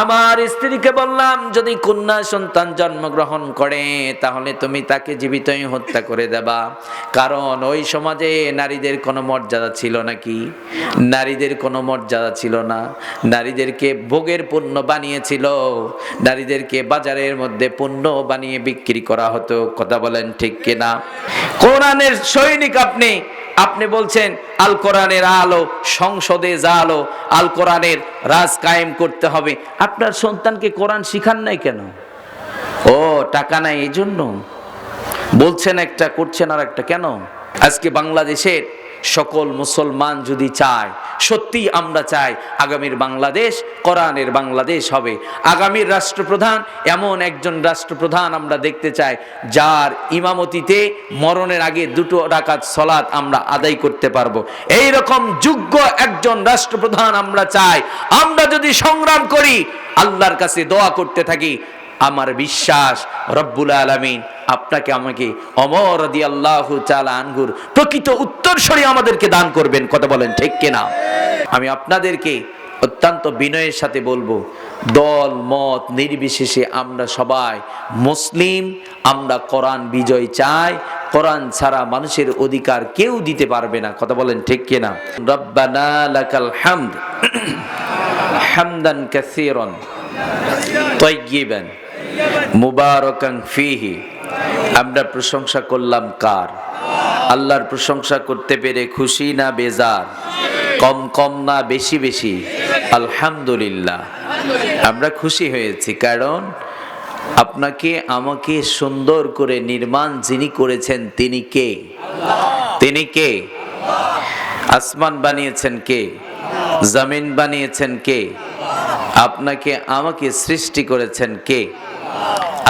আমার স্ত্রীকে বললাম, যদি কন্যা সন্তান জন্মগ্রহণ করে তাহলে তুমি তাকে জীবিতই হত্যা করে দেবা, কারণ ওই সমাজে নারীদের কোনো মর্যাদা ছিল নাকি? নারীদের কোনো মর্যাদা ছিল না। নারীদেরকে ভোগের পণ্য বানিয়েছিল, নারীদেরকে বাজারের মধ্যে পণ্য বানিয়ে বিক্রি করা হতো। কথা বলেন ঠিক কিনা? কোরআনের সৈনিক আপনি আপনি বলছেন আল কোরআনের আলো, সংসদে জালো, আল কোরআনের রাজ কায়েম করতে হবে। আপনার সন্তানকে কোরআন শিখান নাই কেন? ও টাকা নাই এই জন্য বলছেন একটা, করছেন আর একটা। কেন? আজকে বাংলাদেশের সকল মুসলমান যদি চায়, সত্যি আমরা চাই আগামীর বাংলাদেশ কোরআনের বাংলাদেশ হবে, আগামীর রাষ্ট্রপ্রধান এমন একজন রাষ্ট্রপ্রধান আমরা দেখতে চাই যার ইমামতিতে মরণের আগে 2 রাকাত সালাত আমরা আদায় করতে পারবো। এই রকম যোগ্য একজন রাষ্ট্রপ্রধান আমরা চাই। আমরা যদি সংগ্রাম করি, আল্লাহর কাছে দোয়া করতে থাকি, আমার বিশ্বাস রব্বুল আলামিন আপনাকে আমাকে ওমর রাদিয়াল্লাহু তাআলা আনহুর প্রকৃত উত্তরসূরি আমাদেরকে দান করবেন। কথা বলেন ঠিক কিনা? আমি আপনাদেরকে অত্যন্ত বিনয়ের সাথে বলবো, দল মত নির্বিশেষে আমরা সবাই মুসলিম, আমরা কোরআন বিজয় চাই। কোরআন ছাড়া মানুষের অধিকার কেউ দিতে পারবে না। কথা বলেন ঠিক কিনা? রব্বানা লাকাল হামদ হামদান কাসীরান তাইয়্যিবান মুবারাকান ফীহি। আমরা প্রশংসা করলাম কার? আল্লাহর প্রশংসা করতে পেরে খুশি না বেজার? কম কম না বেশি বেশি? আলহামদুলিল্লাহ, আমরা খুশি হয়েছি, কারণ আপনাকে আমাকে সুন্দর করে নির্মাণ যিনি করেছেন তিনি কে? তিনি কে? আসমান বানিয়েছেন কে? জমিন বানিয়েছেন কে? আপনাকে আমাকে সৃষ্টি করেছেন কে?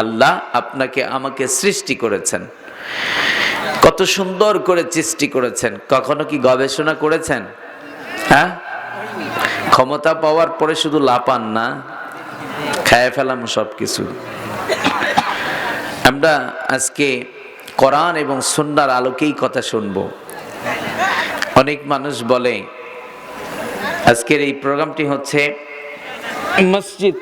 আল্লাহ আপনাকে আমাকে সৃষ্টি করেছেন। কত সুন্দর করে সৃষ্টি করেছেন। কখনো কি গবেষণা করেছেন? হ্যাঁ, ক্ষমতা পাওয়ার পরে শুধু লাপান না, খায় ফেলাম সবকিছু। আমরা আজকে কোরআন এবং সুন্নাহর আলোকেই কথা শুনবো। অনেক মানুষ বলে আজকের এই প্রোগ্রামটি হচ্ছে মসজিদ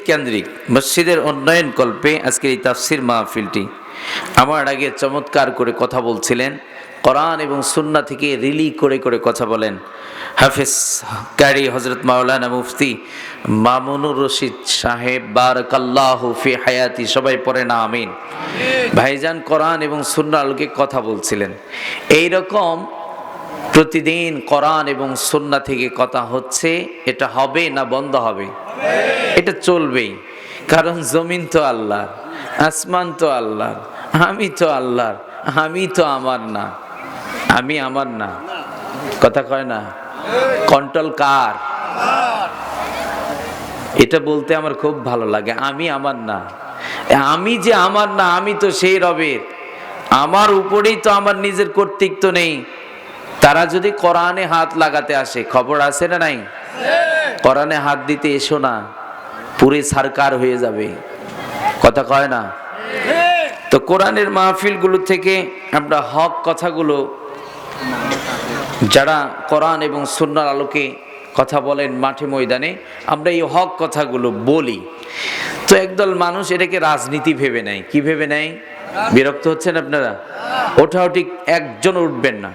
কেন্দ্রিক, মসজিদের উন্নয়ন কল্পে আজকের এই তাফসির মাহফিলটি। আমার আগে চমৎকার করে কথা বলছিলেন, কোরআন এবং সুন্নাহ থেকে রিলি করে করে কথা বলেন হাফেজ কারি হযরত মাওলানা মুফতি মামুনুর রশিদ সাহেব, বারাকাল্লাহু ফি হায়াতি। সবাই পড়ে না আমিন। ভাইজান কোরআন এবং সুন্নাহর আলোকে কথা বলছিলেন। এই রকম প্রতিদিন কোরআন এবং সুন্নাহ থেকে কথা হচ্ছে। এটা হবে না বন্ধ হবে? এটা চলবেই, কারণ জমিন তো আল্লাহর, আসমান তো আল্লাহর, আমি তো আল্লাহর, আমি তো আমার না, আমি আমার না। কথা কয় না? Control car? এটা বলতে আমার খুব ভালো লাগে, আমি আমার না। আমি যে আমার না, আমি তো সেই রবের। আমার উপরেই তো আমার নিজের কর্তৃত্ব নেই। তারা যদি কোরআনে হাত লাগাতে আসে, খবর আছে না নাই? কোরআনে হাত দিতে এসো না, পুরো সরকার হয়ে যাবে। কথা কয় না? তো কোরআনের মাহফিলগুলো থেকে আমরা হক কথাগুলো, যারা কোরআন এবং সুন্নাহর আলোকে কথা বলেন মাঠে ময়দানে, আমরা এই হক কথাগুলো বলি। তো একদল মানুষ এটাকে রাজনীতি ভেবে নেয়। কি ভেবে নেয়? বিরক্ত হচ্ছেন আপনারা? ওঠাওটি একজন উঠবেন না,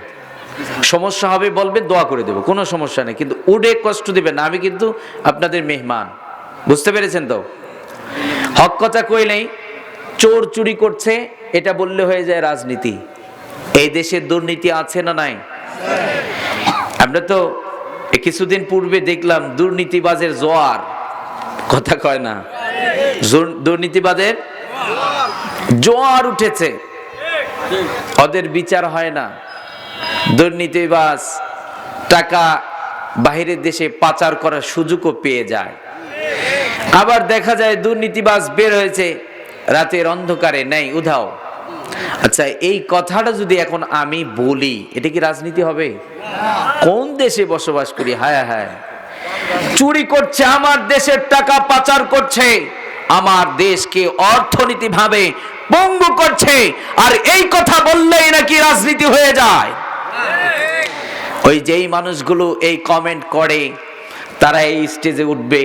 সমস্যা হবে বলবেন দোয়া করে দেবো, কোনো সমস্যা নেই, কিন্তু উঠে কষ্ট দিবেন না। আমি কিন্তু আপনাদের মেহমান, বুঝতে পেরেছেন তো? হক কথা কইলেই চোর চুরি করছে এটা বললে হয়ে যায় রাজনীতি। এই দেশে দুর্নীতি আছে না নাই? আমরা তো কিছুদিন পূর্বে দেখলাম দুর্নীতিবাজের জোয়ার। কথা কয় না? দুর্নীতিবাজের জোয়ার উঠেছে, ওদের বিচার হয় না। দুর্নীতিবাজ টাকা বাহিরের দেশে পাচার করার সুযোগও পেয়ে যায়। আবার দেখা যায় দুর্নীতিবাজ বের হয়েছে রাতের অন্ধকারে, নেই উধাও। আচ্ছা, এই কথাটা যদি এখন আমি বলি, এটা কি রাজনীতি হবে? কোন দেশে বসবাস করি? হায় হায়, চুরি করছে, আমার দেশের টাকা পাচার করছে, আমার দেশকে অর্থনীতিভাবে পঙ্গু করছে, আর এই কথা বললেই নাকি রাজনীতি হয়ে যায়। ওই যেই মানুষগুলো এই কমেন্ট করে তারা এই স্টেজে উঠবে,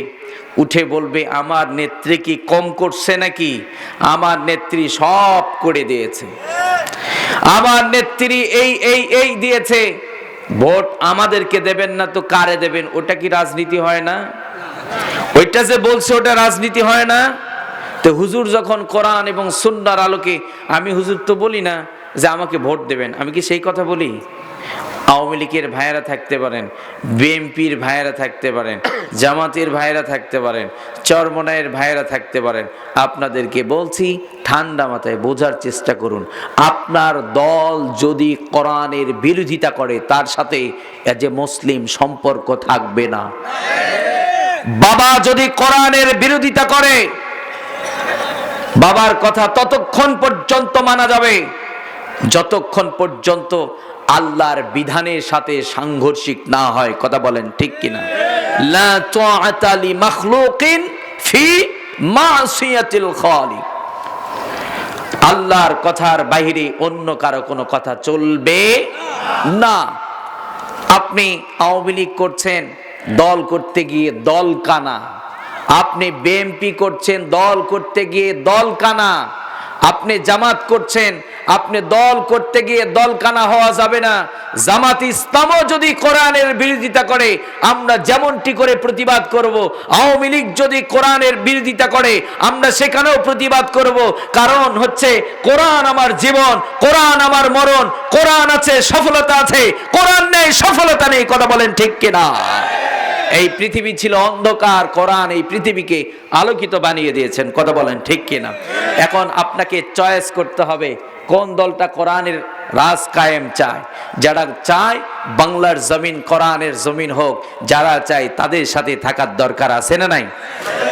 উঠে বলবে আমার নেত্রী কি কম করছে নাকি, আমার নেত্রী সব করে দিয়েছে, আমার নেত্রী এই এই এই দিয়েছে, ভোট আমাদেরকে দেবেন না তো কারে দেবেন? ওটা কি রাজনীতি হয় না? ওইটা যে বলছে ওটা রাজনীতি হয় না? তো হুজুর যখন কোরআন এবং সুন্নাহর আলোকে, আমি হুজুর তো বলি না যে আমাকে ভোট দেবেন, আমি কি সেই কথা বলি? আওয়ামী লীগের ভাইয়েরা থাকতে পারেন, বিএনপির ভাইয়েরা থাকতে পারেন, জামাতের ভাইয়েরা থাকতে পারেন, চরমনায়ের ভাইয়েরা থাকতে পারেন, আপনাদেরকে বলছি ঠান্ডা মাথায় বোঝার চেষ্টা করুন। আপনার দল যদি কোরআনের বিরোধিতা করে তার সাথে যে মুসলিম সম্পর্ক থাকবে না। বাবা যদি কোরআনের বিরোধিতা করে বাবার কথা ততক্ষণ পর্যন্ত মানা যাবে যতক্ষণ পর্যন্ত আল্লাহর বিধানের সাথে সাংঘর্ষিক না হয়। কথা বলেন ঠিক কিনা? লা তুআতা লি মাখলুকিন ফি মাসিয়াতিল খালিক। আল্লাহর কথার বাইরে অন্য কারো কোনো কথা চলবে না। আপনি আওয়ামী লীগ করছেন, দল করতে গিয়ে দল কানা। আপনি বিএনপি করছেন, দল করতে গিয়ে দল কানা। আপনি জামাত করছেন, আপনি দল করতে গিয়ে দল কানা হওয়া যাবে না। জামাত ইসলামও যদি কোরআনের বিরোধিতা করে আমরা যেমনটি করে প্রতিবাদ করব, আওয়ামী লীগ যদি কোরআনের বিরোধিতা করে আমরা সেখানেও প্রতিবাদ করব। কারণ হচ্ছে কোরআন আমার জীবন, কোরআন আমার মরণ, কোরআন আছে সফলতা আছে, কোরআন নেই সফলতা নেই। কথা বলেন ঠিক কিনা? এই পৃথিবী ছিল অন্ধকার, কোরআন এই পৃথিবীকে আলোকিত বানিয়ে দিয়েছেন। কথা বলেন ঠিক কিনা? এখন আপনাকে চয়েস করতে হবে কোন দলটা কোরআনের রাজ কায়েম চায়। যারা চায় বাংলার জমিন কোরআনের জমিন হোক, যারা চায় তাদের সাথে থাকার দরকার আছে না নাই?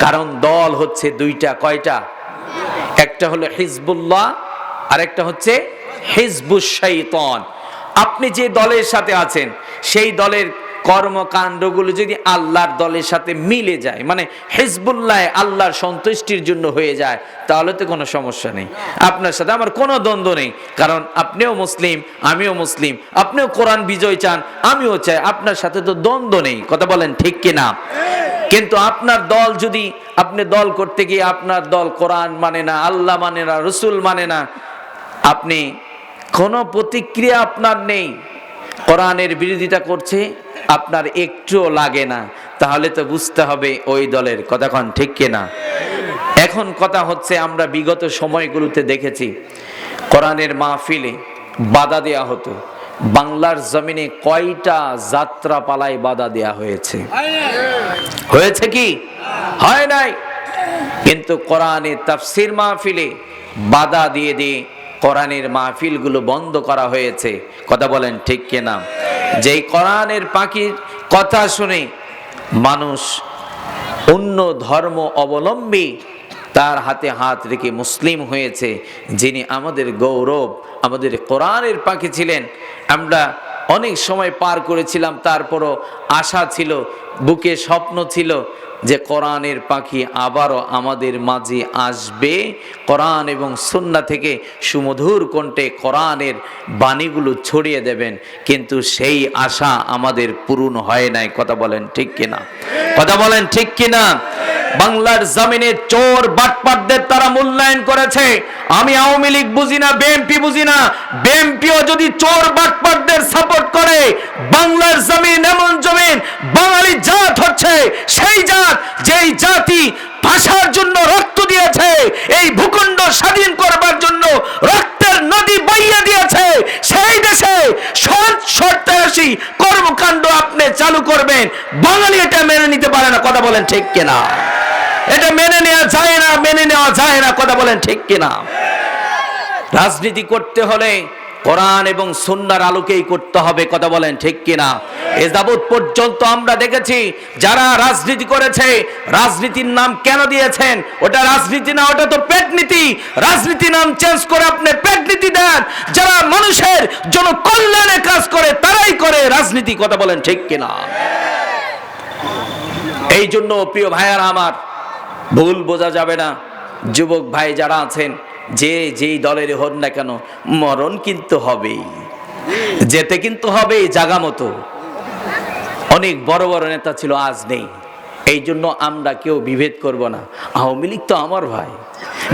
কারণ দল হচ্ছে দুইটা। কয়টা? একটা হলো হিজবুল্লাহ আর একটা হচ্ছে হিজবুশ শাইতান। আপনি যে দলের সাথে আছেন সেই দলের কর্মকাণ্ডগুলো যদি আল্লাহর দলের সাথে মিলে যায়, মানে হিজবুল্লাহ আল্লাহর সন্তুষ্টির জন্য হয়ে যায়, তাহলে তো কোনো সমস্যা নেই। আপনার সাথে আমার কোনো দ্বন্দ্ব নেই, কারণ আপনিও মুসলিম আমিও মুসলিম, আপনিও কোরআন বিজয় চান আমিও চাই, আপনার সাথে তো দ্বন্দ্ব নেই। কথা বলেন ঠিক কিনা? কিন্তু আপনার দল যদি, আপনি দল করতে গিয়ে আপনার দল কোরআন মানে না, আল্লাহ মানে না, রসুল মানে না, আপনি কোনো প্রতিক্রিয়া আপনার নেই, কোরআনের বিরোধিতা করছে, আপনার একটুও লাগে না, তাহলে তো বুঝতে হবে ওই দলের। কথা কোন ঠিক কিনা? এখন কথা হচ্ছে আমরা বিগত সময়গুলোতে দেখেছি কোরআনের মাহফিলে বাধা দেয়া হতো। বাংলার জমিনে কয়টা যাত্রা পালায় বাধা দেয়া হয়েছে? হয়েছে কি? হয় নাই। কিন্তু কোরআনে তাফসীর মাহফিলে বাধা দিয়ে দিয়ে কোরআনের মাহফিলগুলো বন্ধ করা হয়েছে। কথা বলেন ঠিক কিনা? যেই কোরআনের পাখির কথা শুনে মানুষ অন্য ধর্ম অবলম্বী তার হাতে হাত রেখে মুসলিম হয়েছে, যিনি আমাদের গৌরব, আমাদের কোরআনের পাখি ছিলেন। আমরা অনেক সময় পার করেছিলাম, তারপরও আশা ছিল, বুকে স্বপ্ন ছিল যে কোরআনের পাখি আবারও আমাদের মাঝে আসবে, কোরআন এবং সুন্নাহ থেকে সুমধুর কণ্ঠে কোরআনের বাণীগুলো ছড়িয়ে দেবেন। কিন্তু সেই আশা আমাদের পূরণ হয় নাই। কথা বলেন ঠিক কিনা? কথা বলেন ঠিক কিনা? বাংলার জমিনে চোর বাটপারদের তারা মূল্যায়ন করেছে। আমি আওয়ামী লীগ বুঝি না, বিএনপি বুঝি না, বিএনপিও যদি চোর বাটপারদের সাপোর্ট করে, বাংলার জমিন এমন জমিন, বাঙালি জাত হচ্ছে সেই জাত যেই জাতি ভাষার জন্য রক্ত দিয়েছে, এই ভূখণ্ড স্বাধীন করবার জন্য রক্তের নদী বইয়ে দিয়েছে। সেই দেশে সন্ত্রাসী কর্মকাণ্ড আপনি চালু করবেন, বাঙালি এটা মেনে নিতে পারে না। কথা বলেন ঠিক কিনা? এটা মেনে নেওয়া যায় না, মেনে নেওয়া যায় না। কথা বলেন ঠিক কিনা? রাজনীতি করতে হলে কোরআন এবং সুন্নাহর আলোকেই করতে হবে। কথা বলেন ঠিক কিনা? এ যাবৎ পর্যন্ত আমরা দেখেছি যারা রাজনীতি করেছে, রাজনীতির নাম কেন দিয়েছেন? ওটা রাজনীতি না, ওটা তো পেটনীতি। রাজনীতি নাম চেঞ্জ করে আপনি পেটনীতি দেন। যারা মানুষের জন্য কল্যাণে কাজ করে তারাই করে রাজনীতি। কথা বলেন ঠিক কিনা? এই জন্য প্রিয় ভাইয়ারা আমার, ভুল বোঝা যাবে না। যুবক ভাই যারা আছেন, যে যেই দলের হন না কেন, মরণ কিন্তু হবেই, যেতে কিন্তু হবেই জাগা মতো। অনেক বড় বড় নেতা ছিল, আজ নেই। এই জন্য আমরা কেউ বিভেদ করব না। আওয়ামী লীগ তো আমার ভাই,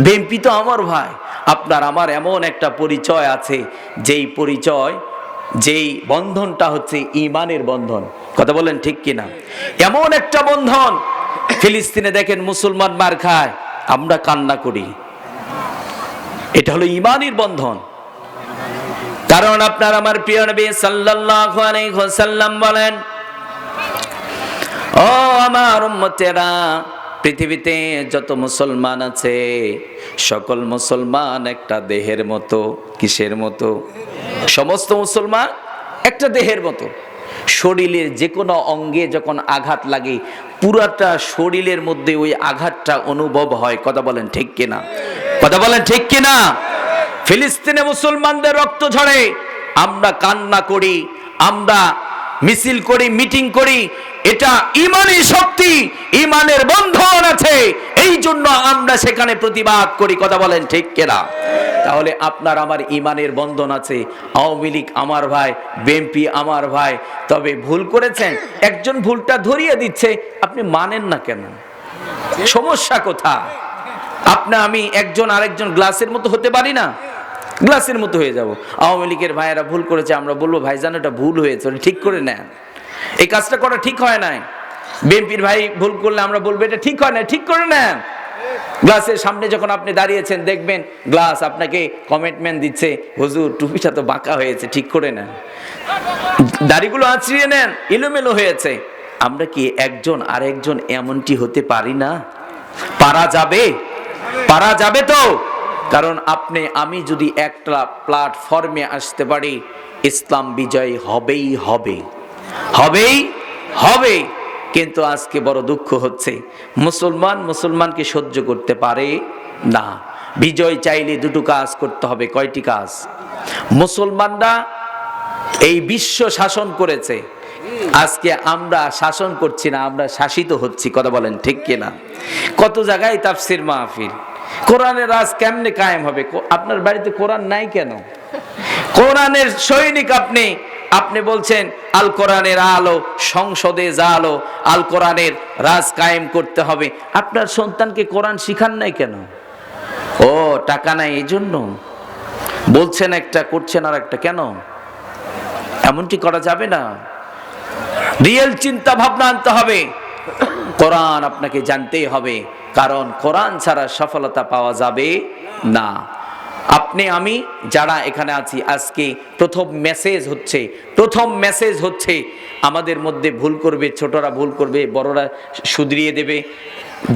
বিএনপি তো আমার ভাই। আপনার আমার এমন একটা পরিচয় আছে, যেই পরিচয়, যেই বন্ধনটা হচ্ছে ঈমানের বন্ধন। কথা বলেন ঠিক কিনা? এমন একটা বন্ধন, ফিলিস্তিনে দেখেন মুসলমান মার খায়, আমরা কান্না করি। এটা হলো ঈমানের বন্ধন। কারণ আপনার আমার প্রিয় নবী সাল্লাল্লাহু আলাইহি ওয়াসাল্লাম বলেন, ও আমার উম্মতেরা, পৃথিবীতে যত মুসলমান আছে সকল মুসলমান একটা দেহের মতো। কিসের মতো? সমস্ত মুসলমান একটা দেহের মতো। শরীরের যে কোনো অঙ্গে যখন আঘাত লাগে, পুরাটা শরীরের মধ্যে ওই আঘাতটা অনুভব হয়। কথা বলেন ঠিক কিনা? কথা বলেন ঠিক কিনা? ফিলিস্তিনে মুসলমানদের রক্ত ঝরে, আমরা কান্না করি, আমরা মিছিল করি, মিটিং করি। এটা ঈমানি শক্তি, ঈমানের বন্ধন আছে, এই জন্য আমরা সেখানে প্রতিবাদ করি। কথা বলেন ঠিক কিনা? তাহলে আপনার আমার ঈমানের বন্ধন আছে। আওয়ামী লীগ আমার ভাই, বিএনপি আমার ভাই। তবে ভুল করেছেন, একজন ভুলটা ধরিয়ে দিচ্ছে, আপনি মানেন না কেন? সমস্যা কোথায়? আপনি আমি একজন আরেকজন গ্লাসের মতো হতে পারি না? গ্লাসের মতো হয়ে যাব। আওয়ামী লীগের ভাইয়েরা ভুল করেছে, আমরা বলবো ভাইজান এটা ভুল হয়েছে, ঠিক করে নেন, এই কাজটা করা ঠিক হয় নাই। বিএনপির ভাই ভুল করলে আমরা বলবো এটা ঠিক হয় না, ঠিক করে নেন। গ্লাসের সামনে যখন আপনি দাঁড়িয়েছেন, দেখবেন গ্লাস আপনাকে কমিটমেন্ট দিচ্ছে, হুজুর টুপিটা তো বাঁকা হয়েছে, ঠিক করে নেন। দাড়িগুলো আঁচড়িয়ে নেন, এলোমেলো হয়েছে। আমরা কি একজন আরেকজন এমনটি হতে পারি না? পারা যাবে? পারা যাবে তো? কারণ আপনি আমি যদি একটা প্ল্যাটফর্মে আসতে পারি, ইসলাম বিজয় হবেই হবে, হবেই হবে। কিন্তু আজকে বড় দুঃখ হচ্ছে, মুসলমান মুসলমানকে সহ্য করতে পারে না। বিজয় চাইলে দুটো কাজ করতে হবে। কয়টি কাজ? মুসলমানরা এই বিশ্ব শাসন করেছে, আজকে আমরা শাসন করছি না, আমরা শাসিত হচ্ছি। কথা বলেন ঠিক কিনা? কত জায়গায় তাফসির মাহফিল। কোরআনের রাজ কেমনে কায়েম হবে? আপনার বাড়িতে কোরআন নাই কেন? কোরআনের সৈনিক আপনি। আপনি বলছেন আল কোরআনের আলো, সংসদে জালো, আল কোরআনের রাজ কায়েম করতে হবে। আপনার সন্তানকে কোরআন শিখান নাই কেন? ও টাকা নাই এই জন্য বলছেন একটা, করছেন আর একটা। কেন? এমনটি করা যাবে না। রিয়েল চিন্তা ভাবনা আনতে হবে। কোরআন আপনাকে জানতেই হবে, কারণ কোরআন ছাড়া সফলতা পাওয়া যাবে না। আপনি আমি যারা এখানে আছি, আজকে প্রথম মেসেজ হচ্ছে আমাদের মধ্যে ভুল করবে, ছোটরা ভুল করবে, বড়রা শুধরিয়ে দেবে।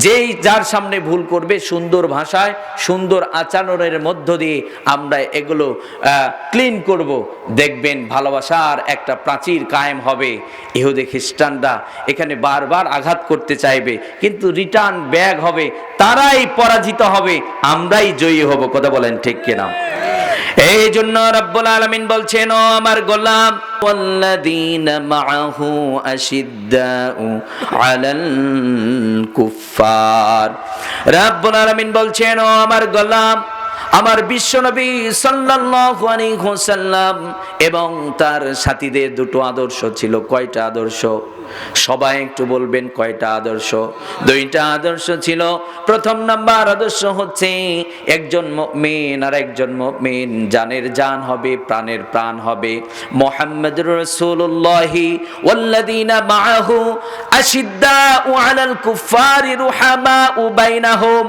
যেই যার সামনে ভুল করবে, সুন্দর ভাষায় সুন্দর আচরণের মধ্য দিয়ে আমরা এগুলো ক্লিন করব। দেখবেন ভালোবাসার একটা প্রাচীর কায়েম হবে। ইহুদি খ্রিস্টানরা এখানে বারবার আঘাত করতে চাইবে, কিন্তু রিটার্ন ব্যাক হবে, তারাই পরাজিত হবে, আমরাই জয়ী হব। কথা বলেন ঠিক কিনা? এই জন্য রব্বুল আলামিন বলছেন, ও আমার গোলাম, ওয়াল্লাযীনা মাআহু আশিদ্দাউ আলাল কুফফার। রব্বুল আলামিন বলছেন, ও আমার গোলাম, আমার বিশ্বনবী সাল্লাল্লাহু আলাইহি ওয়াসাল্লাম এবং তার সাথীদের দুটো আদর্শ ছিল। কয়টা আদর্শ? সবাই একটু বলবেন কয়টা আদর্শ? দুইটা আদর্শ ছিল। প্রথম নাম্বার আদর্শ হচ্ছে, একজন মুমিন আর একজন মুমিন জানের জান হবে, প্রাণের প্রাণ হবে। মুহাম্মদুর রাসূলুল্লাহি ওয়াল্লাযীনা মাআহু আশিদ্দাউ আলাল কুফফারি রুহামাউ বাইনাহুম।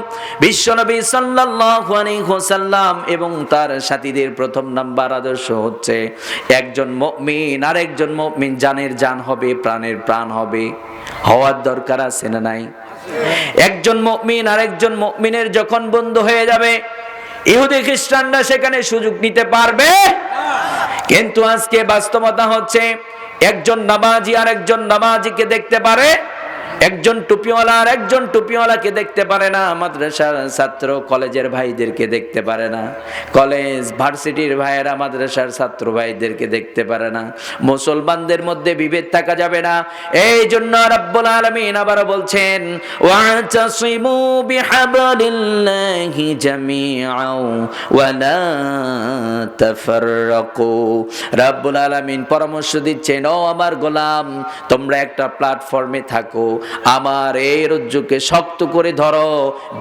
বিশ্বনবী সাল্লাল্লাহু আলাইহি ওয়াসাল্লাম এবং তার সাথীদের প্রথম নাম্বার আদর্শ হচ্ছে, একজন মুমিন আর একজন মুমিন জানের জান হবে, প্রাণের প্রাণ হবে। হওয়ার দরকার আছে না নাই? একজন মুমিন আর একজন মুমিনের যখন বন্ধু হয়ে যাবে, ইহুদি খ্রিস্টানরা সেখানে সুযোগ নিতে পারবে। কিন্তু আজকে বাস্তবতা হচ্ছে, একজন নামাজি আর একজন নামাজিকে দেখতে পারে একজন টুপিওয়ালা আর একজন টুপিওয়ালাকে দেখতে পারে না, মাদ্রাসার ছাত্র কলেজের ভাইদেরকে দেখতে পারে না, কলেজ ভার্সিটির ভাইয়েরা মাদ্রাসার ছাত্র ভাইদেরকে দেখতে পারে না। মুসলমানদের মধ্যে বিভেদ থাকা যাবে না। এই জন্য রাব্বুল আলামিন আবার বলছেন ওয়াতাসিমু বিহাবলিল্লাহি জামিআও ওয়া লা তাফাররাকু। রাব্বুল আলামিন পরামর্শ দিচ্ছেন, ও আমার গোলাম, তোমরা একটা প্ল্যাটফর্মে থাকো, আমার এই রজ্জুকে শক্ত করে ধরো,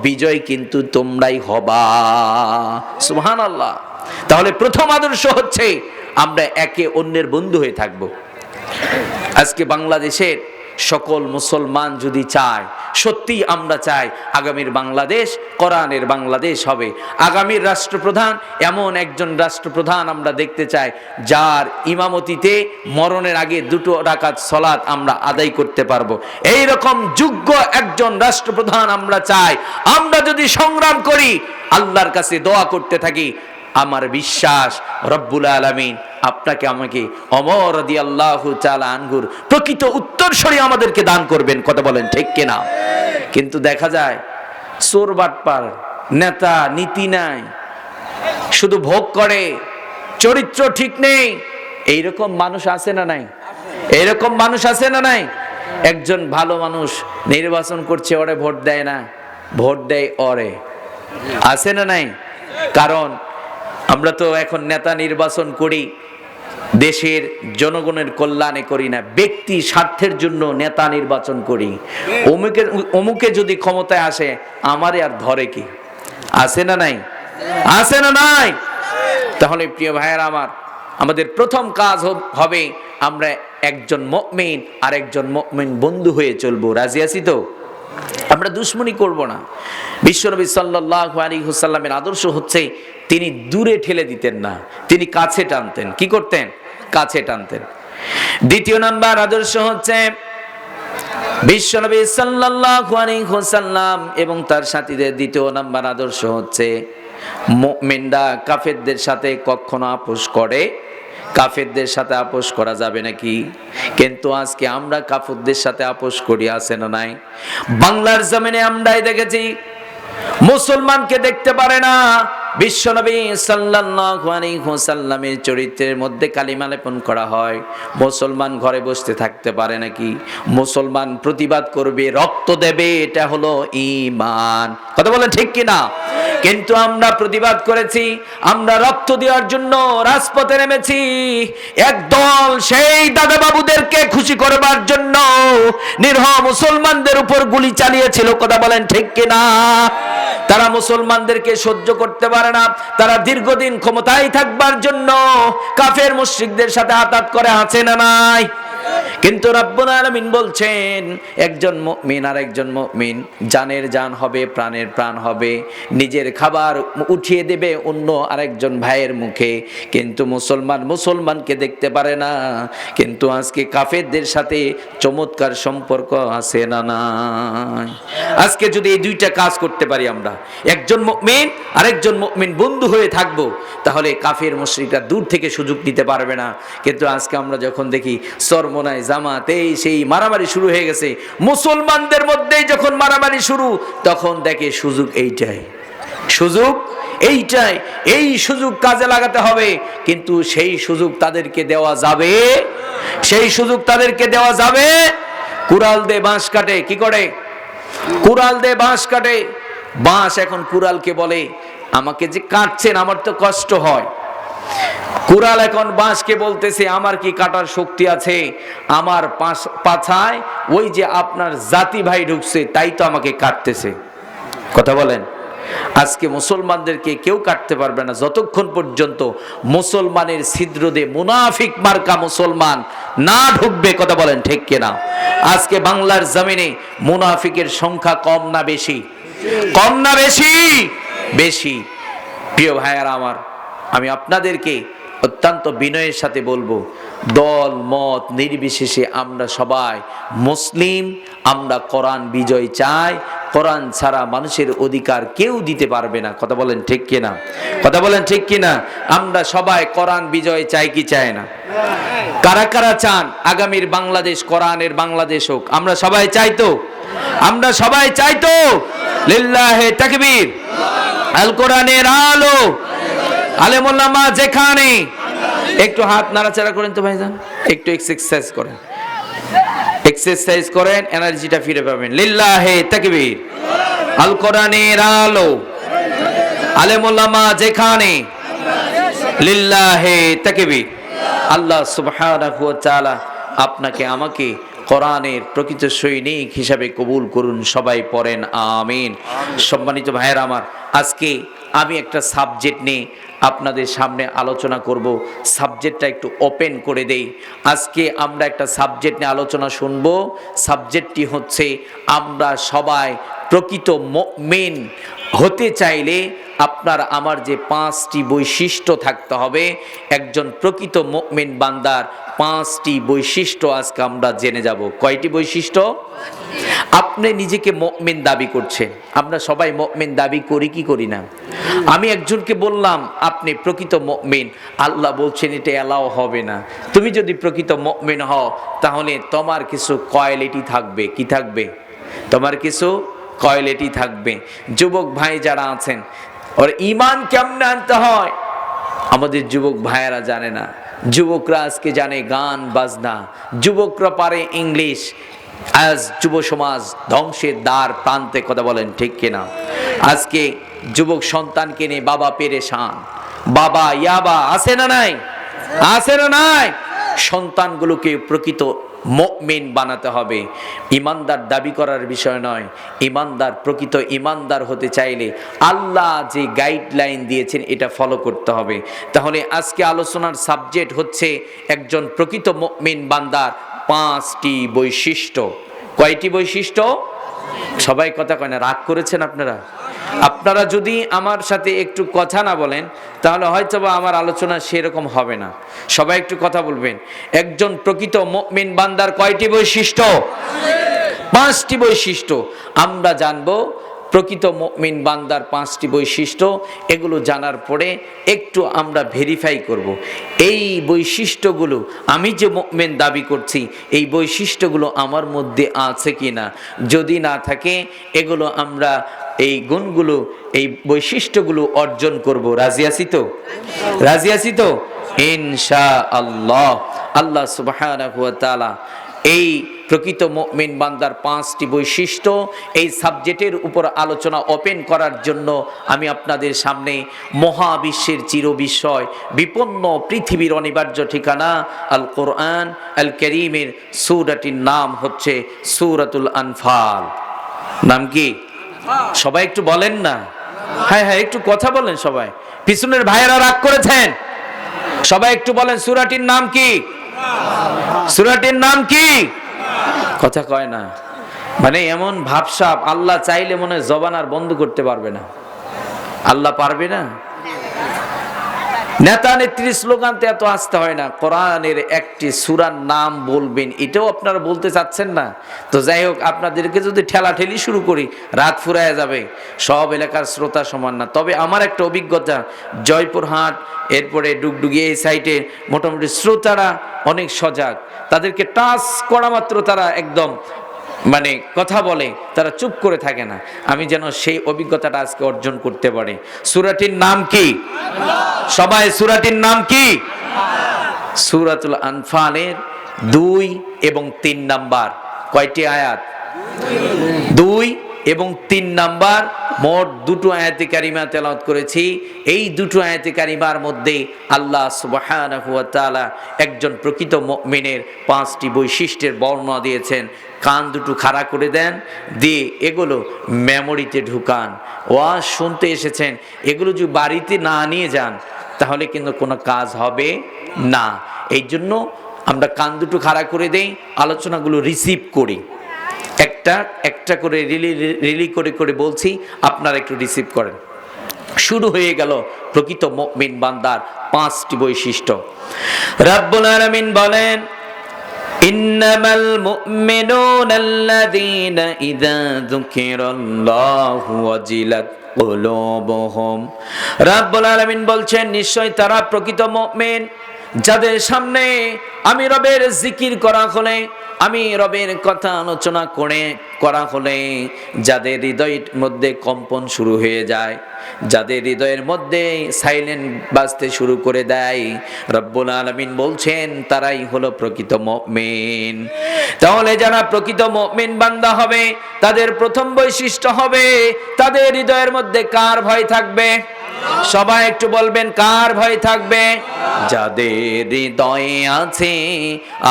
বিজয় কিন্তু তোমরাই হবা। সুবহানাল্লাহ। তাহলে প্রথম আদর্শ হচ্ছে আমরা একে অন্যের বন্ধু হয়ে থাকব। আজকে বাংলাদেশের সকল মুসলমান যদি চায়, সত্যি আমরা চাই আগামীর বাংলাদেশ কোরআনের বাংলাদেশ হবে, আগামীর রাষ্ট্রপ্রধান এমন একজন রাষ্ট্রপ্রধান আমরা দেখতে চাই যার ইমামতিতে মরণের আগে 2 রাকাত সালাত আমরা আদায় করতে পারবো। এই রকম যোগ্য একজন রাষ্ট্রপ্রধান আমরা চাই। আমরা যদি সংগ্রাম করি, আল্লাহর কাছে দোয়া করতে থাকি, আমার বিশ্বাস রব্বুল আলামিন আপনাকে আমাকে ওমর রাদিয়াল্লাহু তাআলা আনহুর প্রকৃত উত্তরসূরি আমাদেরকে দান করবেন। কথা বলেন ঠিক কিনা? কিন্তু দেখা যায় চোর বাটপার, নেতা নীতি নাই, শুধু ভোগ করে, চরিত্র ঠিক নেই। এইরকম মানুষ আছে না নাই? এইরকম মানুষ আছে না নাই? একজন ভালো মানুষ নির্বাচন করছে, ওরে ভোট দেয় না, ভোট দেয় ওরে। আছে না নাই? কারণ আমরা তো এখন নেতা নির্বাচন করি দেশের জনগণের কল্যাণে করি না, ব্যক্তি স্বার্থের জন্য নেতা নির্বাচন করি। অমুকে যদি ক্ষমতায় আসে আমারে আর ধরে কি? আছে না নাই? আছে না নাই? তাহলে প্রিয় ভাইয়েরা আমার, আমাদের প্রথম কাজ হবে আমরা একজন মুমিন আর একজন মুমিন বন্ধু হয়ে চলবো। রাজি আছি তো? আমরা দুশ্মনী করব না। বিশ্বনবী সাল্লাল্লাহু আলাইহি ওয়াসাল্লামের আদর্শ হচ্ছে তিনি দূরে ঠেলে দিতেন না, তিনি কাছে টানতেন। কি করতেন? কাছে টানতেন। দ্বিতীয় নাম্বার আদর্শ হচ্ছে বিশ্বনবী সাল্লাল্লাহু আলাইহি ওয়াসাল্লাম এবং তার সাথীদের দ্বিতীয় নাম্বার আদর্শ হচ্ছে মুমিনরা কাফেরদের সাথে কখনো আপোষ করে, কাফেরদের সাথে আপোষ করা যাবে নাকি? কিন্তু আজকে আমরা কাফেরদের সাথে আপোষ করি, আছে না নাই? বাংলার জমিনে আমরাই দেখেছি মুসলমানকে দেখতে পারে না। বিশ্বনবী সাল্লাল্লাহু আলাইহি ওয়াসাল্লামের চরিত্রের মধ্যে কালিমা লেপন করা হয়, মুসলমান ঘরে বসতে থাকতে পারে নাকি? মুসলমান প্রতিবাদ করবে, রক্ত দেবে, এটা হলো ঈমান। কথা বলেন ঠিক কিনা? কিন্তু আমরা প্রতিবাদ করেছি, আমরা রক্ত দেওয়ার জন্য রাজপথে নেমেছি। একদল সেই দাদা বাবুদেরকে খুশি করবার জন্য নিরহ মুসলমানদের উপর গুলি চালিয়েছিল। কথা বলেন ঠিক কিনা? তারা মুসলমানদেরকে সহ্য করতে পারে না, তারা দীর্ঘদিন ক্ষমতায় থাকবার জন্য কাফের মুশরিকদের সাথে আতাত করে, আছে না নাই? কিন্তু রব্বুল আলামিন বলছেন একজন মুমিন আর একজন মুমিন জানের জান হবে, প্রাণের প্রাণ হবে, নিজের খাবার উঠিয়ে দেবে অন্য আরেকজন ভাইয়ের মুখে। কিন্তু মুসলমান মুসলমানকে দেখতে পারে না। কিন্তু আজকে কাফেরদের সাথে চমৎকার সম্পর্ক আছে না নাই? আজকে যদি এই দুইটা কাজ করতে পারি, আমরা একজন মুমিন আরেকজন মুমিন বন্ধু হয়ে থাকবো, তাহলে কাফের মুশরিকরা দূর থেকে সুযোগ নিতে পারবে না। কিন্তু আজকে আমরা যখন দেখি চরমোনাই জামাত এই সেই মারামারি শুরু হয়ে গেছে, মুসলমানদের মধ্যেই যখন মারামারি শুরু, তখন দেখে সুযোগ এইটাই, সুযোগ এইটাই, এই সুযোগ কাজে লাগাতে হবে। কিন্তু সেই সুযোগ তাদেরকে দেওয়া যাবে, সেই সুযোগ তাদেরকে দেওয়া যাবে। কুড়াল দে বাঁশ কাটে, কি করে? কুড়াল দে বাঁশ কাটে। বাঁশ এখন কুড়ালকে বলে আমাকে যে কাটছেন আমার তো কষ্ট হয়। কুড়াল এখন বাঁশকে বলতেছে আমার কি কাটার শক্তি আছে? আমার পাছায় ওই যে আপনার জাতি ভাই ঢুকছে, তাই তো আমাকে কাটতেছে। কথা বলেন। আজকে মুসলমানদেরকে কেউ কাটতে পারবে না যতক্ষণ পর্যন্ত মুসলমানের ছিদ্র দিয়ে মুনাফিক মার্কা মুসলমান না ঢুকবে। কথা বলেন ঠিক কিনা? আজকে বাংলার জমিনে মুনাফিকের সংখ্যা কম না বেশি? কম না বেশি? বেশি। প্রিয় ভাইয়ারা আমার, আমি আপনাদেরকে অত্যন্ত বিনয়ের সাথে বলবো, দল মত নির্বিশেষে আমরা সবাই মুসলিম, আমরা কোরআন বিজয় চাই, কোরআন ছাড়া মানুষের অধিকার কেউ দিতে পারবে না। কথা বলেন ঠিক কিনা? কথা বলেন ঠিক কিনা? আমরা সবাই কোরআন বিজয় চাই কি চাই না? কারা কারা চান আগামীর বাংলাদেশ কোরআনের বাংলাদেশ হোক? আমরা সবাই চাই তো? আমরা সবাই চাই তো? লিল্লাহে তাকবীর। আল কোরআনের আলো, আলেম ওলামা যেখানে। একটু হাত নাড়াচাড়া করেন তো ভাইজান, একটু এক্সারসাইজ করেন, এক্সারসাইজ করেন, এনার্জিটা ফিরে পাবেন। লিল্লাহে তাকবীর। আল কোরআনের আলো, আলেম ওলামা যেখানে। লিল্লাহে তাকবীর। আল্লাহ সুবহানাহু ওয়া তাআলা আপনাকে আমাকে কোরআনের প্রকৃত সৈনিক হিসাবে কবুল করুন। সবাই পড়েন আমিন। সম্মানিত ভাইয়েরা আমার, আজকে আমি একটা সাবজেক্ট নিয়ে আপনাদের সামনে আলোচনা করব। সাবজেক্টটা একটু ওপেন করে দেই। আজকে আমরা একটা সাবজেক্ট নিয়ে আলোচনা শুনবো। সাবজেক্টটি হচ্ছে, আমরা সবাই প্রকৃত মুমিন হতে চাইলে আপনার আমার যে 5টি বৈশিষ্ট্য থাকতে হবে। একজন প্রকৃত মুমিন বান্দার 5টি বৈশিষ্ট্য আজকে আমরা জেনে যাব। কয়টি বৈশিষ্ট্য? আপনি নিজেকে মুমিন দাবি করছেন, আমরা সবাই মুমিন দাবি করি কি করি না? আমি একজনকে বললাম আপনি প্রকৃত মুমিন, আল্লাহ বলছেন এটা এলাও হবে না। তুমি যদি প্রকৃত মুমিন হও তাহলে তোমার কিছু কোয়ালিটি থাকবে। কি থাকবে? তোমার কিছু কোয়ালিটি থাকবে। যুবক ভাই যারা আছেন, ওর ঈমান কেমনে আনতে হয় আমাদের যুবক ভাইয়েরা জানে না। যুবকরা আজকে জানে গান বাজনা, যুবকরা পারে ইংলিশ। আজ যুব সমাজ ধ্বংসের দ্বার প্রান্তে। কথা বলেন ঠিক কিনা? আজকে যুবক সন্তানকে নিয়ে বাবা পেরেশান, বাবা ইয়াবা আছে না নাই? আছে না নাই? সন্তানগুলোকে প্রকৃত মুমিন বানাতে হবে। ইমানদার দাবি করার বিষয় নয়, ইমানদার প্রকৃত ইমানদার হতে চাইলে আল্লাহ যে গাইডলাইন দিয়েছেন এটা ফলো করতে হবে। তাহলে আজকে আলোচনার সাবজেক্ট হচ্ছে একজন প্রকৃত মুমিন বান্দার 5টি বৈশিষ্ট্য। কয়টি বৈশিষ্ট্য? সবাই কথা কয় না, রাগ করেছেন আপনারা? আপনারা যদি আমার সাথে একটু কথা না বলেন তাহলে হয়তো বা আমার আলোচনা সেরকম হবে না। সবাই একটু কথা বলবেন। একজন প্রকৃত মুমিন বান্দার কয়টি বৈশিষ্ট্য? 5টি বৈশিষ্ট্য আমরা জানবো। প্রকৃত মুমিন বান্দার 5টি বৈশিষ্ট্য, এগুলো জানার পরে একটু আমরা ভেরিফাই করব এই বৈশিষ্ট্যগুলো আমি যে মুমিন দাবি করছি এই বৈশিষ্ট্যগুলো আমার মধ্যে আছে কিনা। যদি না থাকে এগুলো আমরা এই গুণগুলো এই বৈশিষ্ট্যগুলো অর্জন করব। রাজি আছি তো? রাজি আছি তো? ইনশাআল্লাহ। আল্লাহ সুবহানাহু ওয়া তাআলা এই প্রকৃত মুমিন বান্দার 5টি বৈশিষ্ট্য এই সাবজেক্টের উপর আলোচনা ওপেন করার জন্য আমি আপনাদের সামনে মহাবিশ্বের চিরবিস্ময় বিপন্ন পৃথিবীর অনিবার্য ঠিকানা আল কোরআন আল কারীমের সূরাটির নাম হচ্ছে সূরাতুল আনফাল। নাম কি? সবাই একটু বলেন না। হ্যাঁ হ্যাঁ, একটু কথা বলেন সবাই। পিছনের ভাইয়েরা রাগ করেছেন, সবাই একটু বলেন সূরাটির নাম কি? সূরাটির নাম কি? কথা কয় না। মানে এমন ভাবসাব, আল্লাহ চাইলে মনে হয় জবান আর বন্ধ করতে পারবে না। আল্লাহ পারবে না? নেতা নেত্রী স্লোগানতে এত আসতে হয় না। কোরআনের একটি সূরার নাম বলবেন, এটাও আপনারা বলতে চাচ্ছেন না তো। যাই হোক, আপনাদেরকে যদি ঠেলাঠেলি শুরু করি রাত ফুরায় যাবে। সব এলাকার শ্রোতা সমান না। তবে আমার একটা অভিজ্ঞতা, জয়পুরহাট এরপরে ডুগডুগি এই সাইটে মোটামুটি শ্রোতারা অনেক সজাগ। তাদেরকে টাচ করা মাত্র তারা একদম মানে কথা বলে, তারা চুপ করে থাকে না। আমি যেন সেই অভিজ্ঞতাটা আজকে অর্জন করতে পারি। সূরাটির নাম কি? সবাই সূরাটির নাম কি? সূরাতুল আনফালের 2 এবং 3 নাম্বার। কয়টি আয়াত? 2 এবং 3 নাম্বার। মোট 2টো আয়াতে কারিমা তেলাওয়াত করেছি। এই 2টো আয়াতে কারিমার মধ্যে আল্লাহ সুবহানাহু ওয়া তাআলা একজন প্রকৃত মুমিনের 5টি বৈশিষ্ট্যের বর্ণনা দিয়েছেন। কান দুটো খাড়া করে দেন, দিয়ে এগুলো মেমোরিতে ঢুকান। ওয়াজ শুনতে এসেছেন, এগুলো যদি বাড়িতে না নিয়ে যান তাহলে কিন্তু কোনো কাজ হবে না। এই জন্য আমরা কান দুটো খাড়া করে দেই, আলোচনাগুলো রিসিভ করি। একটা একটা করে রিলি করে করে বলছি, আপনারা একটু রিসিভ করেন। শুরু হয়ে গেল প্রকৃত মুমিন বান্দার 5টি বৈশিষ্ট্য। রব্বুল আলামিন বলেন, ইন্নামাল মুমিনুনাল্লাযীনা ইযা যুকিরাল্লাহু ওয়াজিলাত কুলুবুহুম। রাব্বুল আলামিন বলছেন, নিশ্চয় তারা প্রকৃত মুমিন যাদের সামনে আমি রবের জিকির করা হলে, আমি রবের কথা আলোচনা করা হলে যাদের হৃদয়ের মধ্যে কম্পন শুরু হয়ে যায়, যাদের হৃদয়ের মধ্যে সাইলেন্ট বাজতে শুরু করে দেয়, রব্বুল আলামিন বলছেন তারাই হলো প্রকৃত মুমিন। তাহলে যারা প্রকৃত মুমিন বান্দা হবে তাদের প্রথম বৈশিষ্ট্য হবে তাদের হৃদয়ের মধ্যে কার ভয় থাকবে? সবাই একটু বলবেন, কার ভয় থাকবে? যাদের হৃদয়ে আছে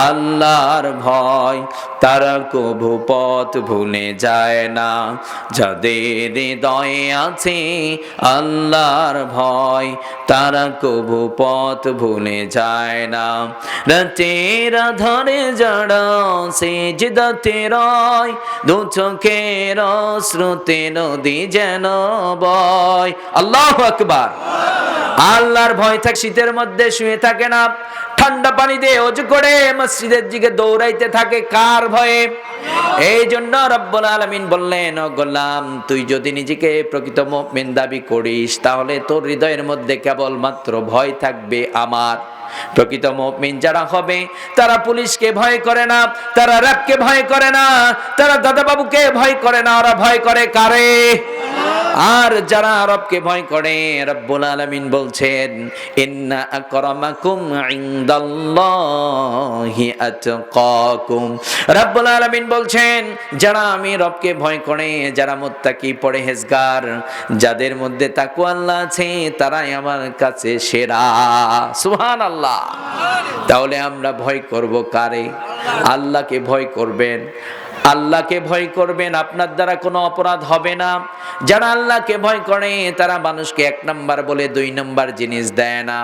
আল্লাহর ভয় তারা কভু পথ ভুলে যায় না। যাদের হৃদয়ে আছে আল্লাহর ভয় তারা কভু পথ ভুলে যায় না। রাতের আধারে যারা সিজদাতে রয়, দু চোখের অশ্রুতে নদী যেন বয়। আল্লাহু আকবার। আল্লাহর ভয় থাকে, শীতের মধ্যে শুয়ে থাকে না, ঠান্ডা পানি দিয়ে ওযু করে মসজিদের দিকে দৌড়াইতে থাকে, কার ভয়ে? এই জন্য রব্বুল আলামিন বললেন, ও গোলাম, তুই যদি নিজেকে প্রকৃত মুমিন দাবি করিস তাহলে তোর হৃদয়ের মধ্যে কেবলমাত্র ভয় থাকবে আমার। প্রকৃত মুমিন যারা হবে তারা পুলিশকে ভয় করে না, তারা র্যাবকে ভয় করে না, তারা দাদাবাবুকে ভয় করে না, ওরা ভয় করে কারে? আর যারা রবকে ভয় করে, রব্বুল আলামিন বলছেন, ইন্না আকরামাকুম ইনদাল্লাহি আতকাকুম। রব্বুল আলামিন বলছেন, যারা আমি রবকে ভয় করে, যারা মুত্তাকি পরহেজগার, যাদের মধ্যে তাকওয়া আল্লাহ আছে, তারাই আমার কাছে সেরা। সুবহানাল্লাহ। তাহলে আমরা ভয় করব কারে? আল্লাহকে ভয় করবেন। আল্লাহকে ভয় করবেন, আপনার দ্বারা কোনো অপরাধ হবে না। যারা আল্লাহকে ভয় করে তারা মানুষকে এক নাম্বার বলে দুই নাম্বার জিনিস দেয় না।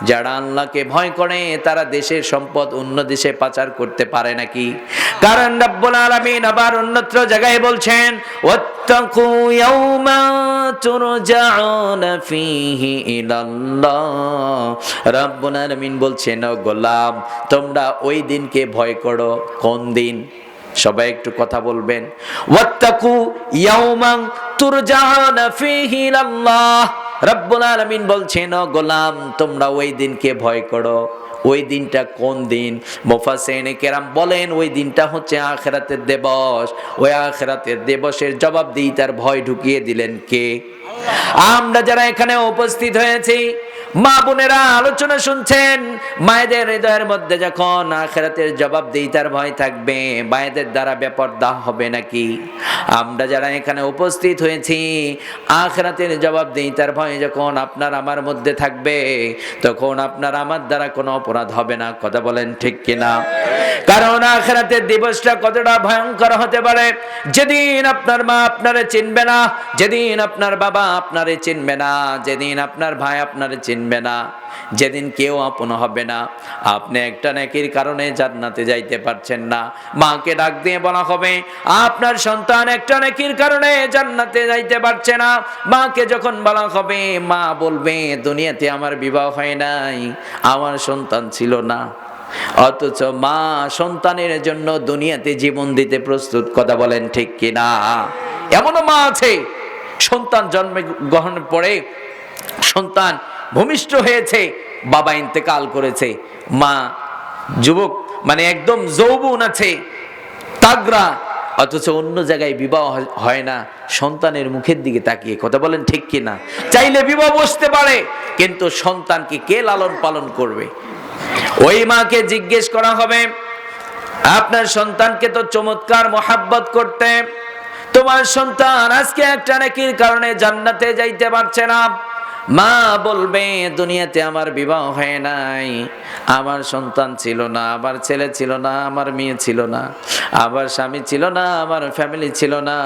যারা আল্লাহকে ভয় করে তারা দেশের সম্পদ অন্য দেশে পাচার করতে পারে নাকি? কারণ রব্বুল আলামিন আবার অন্যত্র জায়গায় বলছেন, ওয়াত্তাকু ইয়াওমা তুরজাউনা ফীহি ইলাল্লাহ। রব্বুল আলামিন বলছেন, ও গোলাম, তোমরা ওই দিনকে ভয় করো। কোন দিন? সবাই একটু কথা বলবেন। ওয়াত্তাকু ইয়াওমান তুরজাউনা ফীহি ইলাল্লাহ। রব্বুল আলামিন বলছেন, ও গোলাম, তোমরা ওই দিনকে ভয় করো। ওই দিনটা কোন দিন? মুফাসসিরিনে কেরাম বলেন, ওই দিনটা হচ্ছে আখিরাতের দিবস। ওই আখিরাতের দিবসের জবাবদিহিতার ভয় ঢুকিয়ে দিলেন কে? আমরা যারা এখানে উপস্থিত হয়েছি, মা বোনেরা আলোচনা শুনছেন, মায়েদের হৃদয়ের মধ্যে যখন আখিরাতের জবাবদিহিতার ভয় থাকবে, মায়েদের দ্বারা বেপরদা হবে নাকি? আমরা যারা এখানে উপস্থিত হয়েছি, আখিরাতের জবাবদিহিতার ভয় যখন আপনার আমার মধ্যে থাকবে, তখন আপনার আমার দ্বারা কোনো অপরাধ হবে না। কথা বলেন ঠিক কিনা? কারণ আখিরাতের দিবসটা কতটা ভয়ঙ্কর হতে পারে। যেদিন আপনার মা আপনারে চিনবে না, যেদিন আপনার বাবা আপনারে চিনবে না, যেদিন আপনার ভাই আপনারে চিনবে না, যেদিন কেউ আপন হবে না। আপনি একটা নেকির কারণে জান্নাতে যাইতে পারছেন না, মাকে ডাক দিয়ে বলা হবে, আপনার সন্তান একটা নেকির কারণে জান্নাতে যাইতে পারছে না। মাকে যখন বলা হবে, মা বলবে, দুনিয়াতে আমার বিবাহ হয় নাই, আমার সন্তান ছিল না। অথচ মা সন্তানের জন্য দুনিয়াতে জীবন দিতে প্রস্তুত। কথা বলেন ঠিক কিনা? এমনও মা আছে, সন্তান জন্মে গ্রহণের পরে সন্তান ভূমিষ্ঠ হয়েছে, বাবা ইন্তেকাল করেছে, মা যুবক মানে একদম যৌবন আছে, তাগড়া, অথচ অন্য জায়গায় বিবাহ হয় না, সন্তানের মুখের দিকে তাকিয়ে। কথা বলেন ঠিক কিনা? চাইলে বিবাহ বসতে পারে, কিন্তু সন্তানকে কে লালন পালন করবে? ওই মাকে জিজ্ঞেস করা হবে, আপনার সন্তানকে তো চমৎকার মোহাব্বত করতে, তোমার সন্তান আজকে একটা নেকির কারণে জান্নাতে যাইতে পারছে না। মা বলবে, দুনিয়াতে আমার বিবাহ হয় নাই, আমার সন্তান ছিল না, আমার ছেলে ছিল না, আমার মেয়ে ছিল না, আমার স্বামী ছিল না, আমার ফ্যামিলি ছিল না।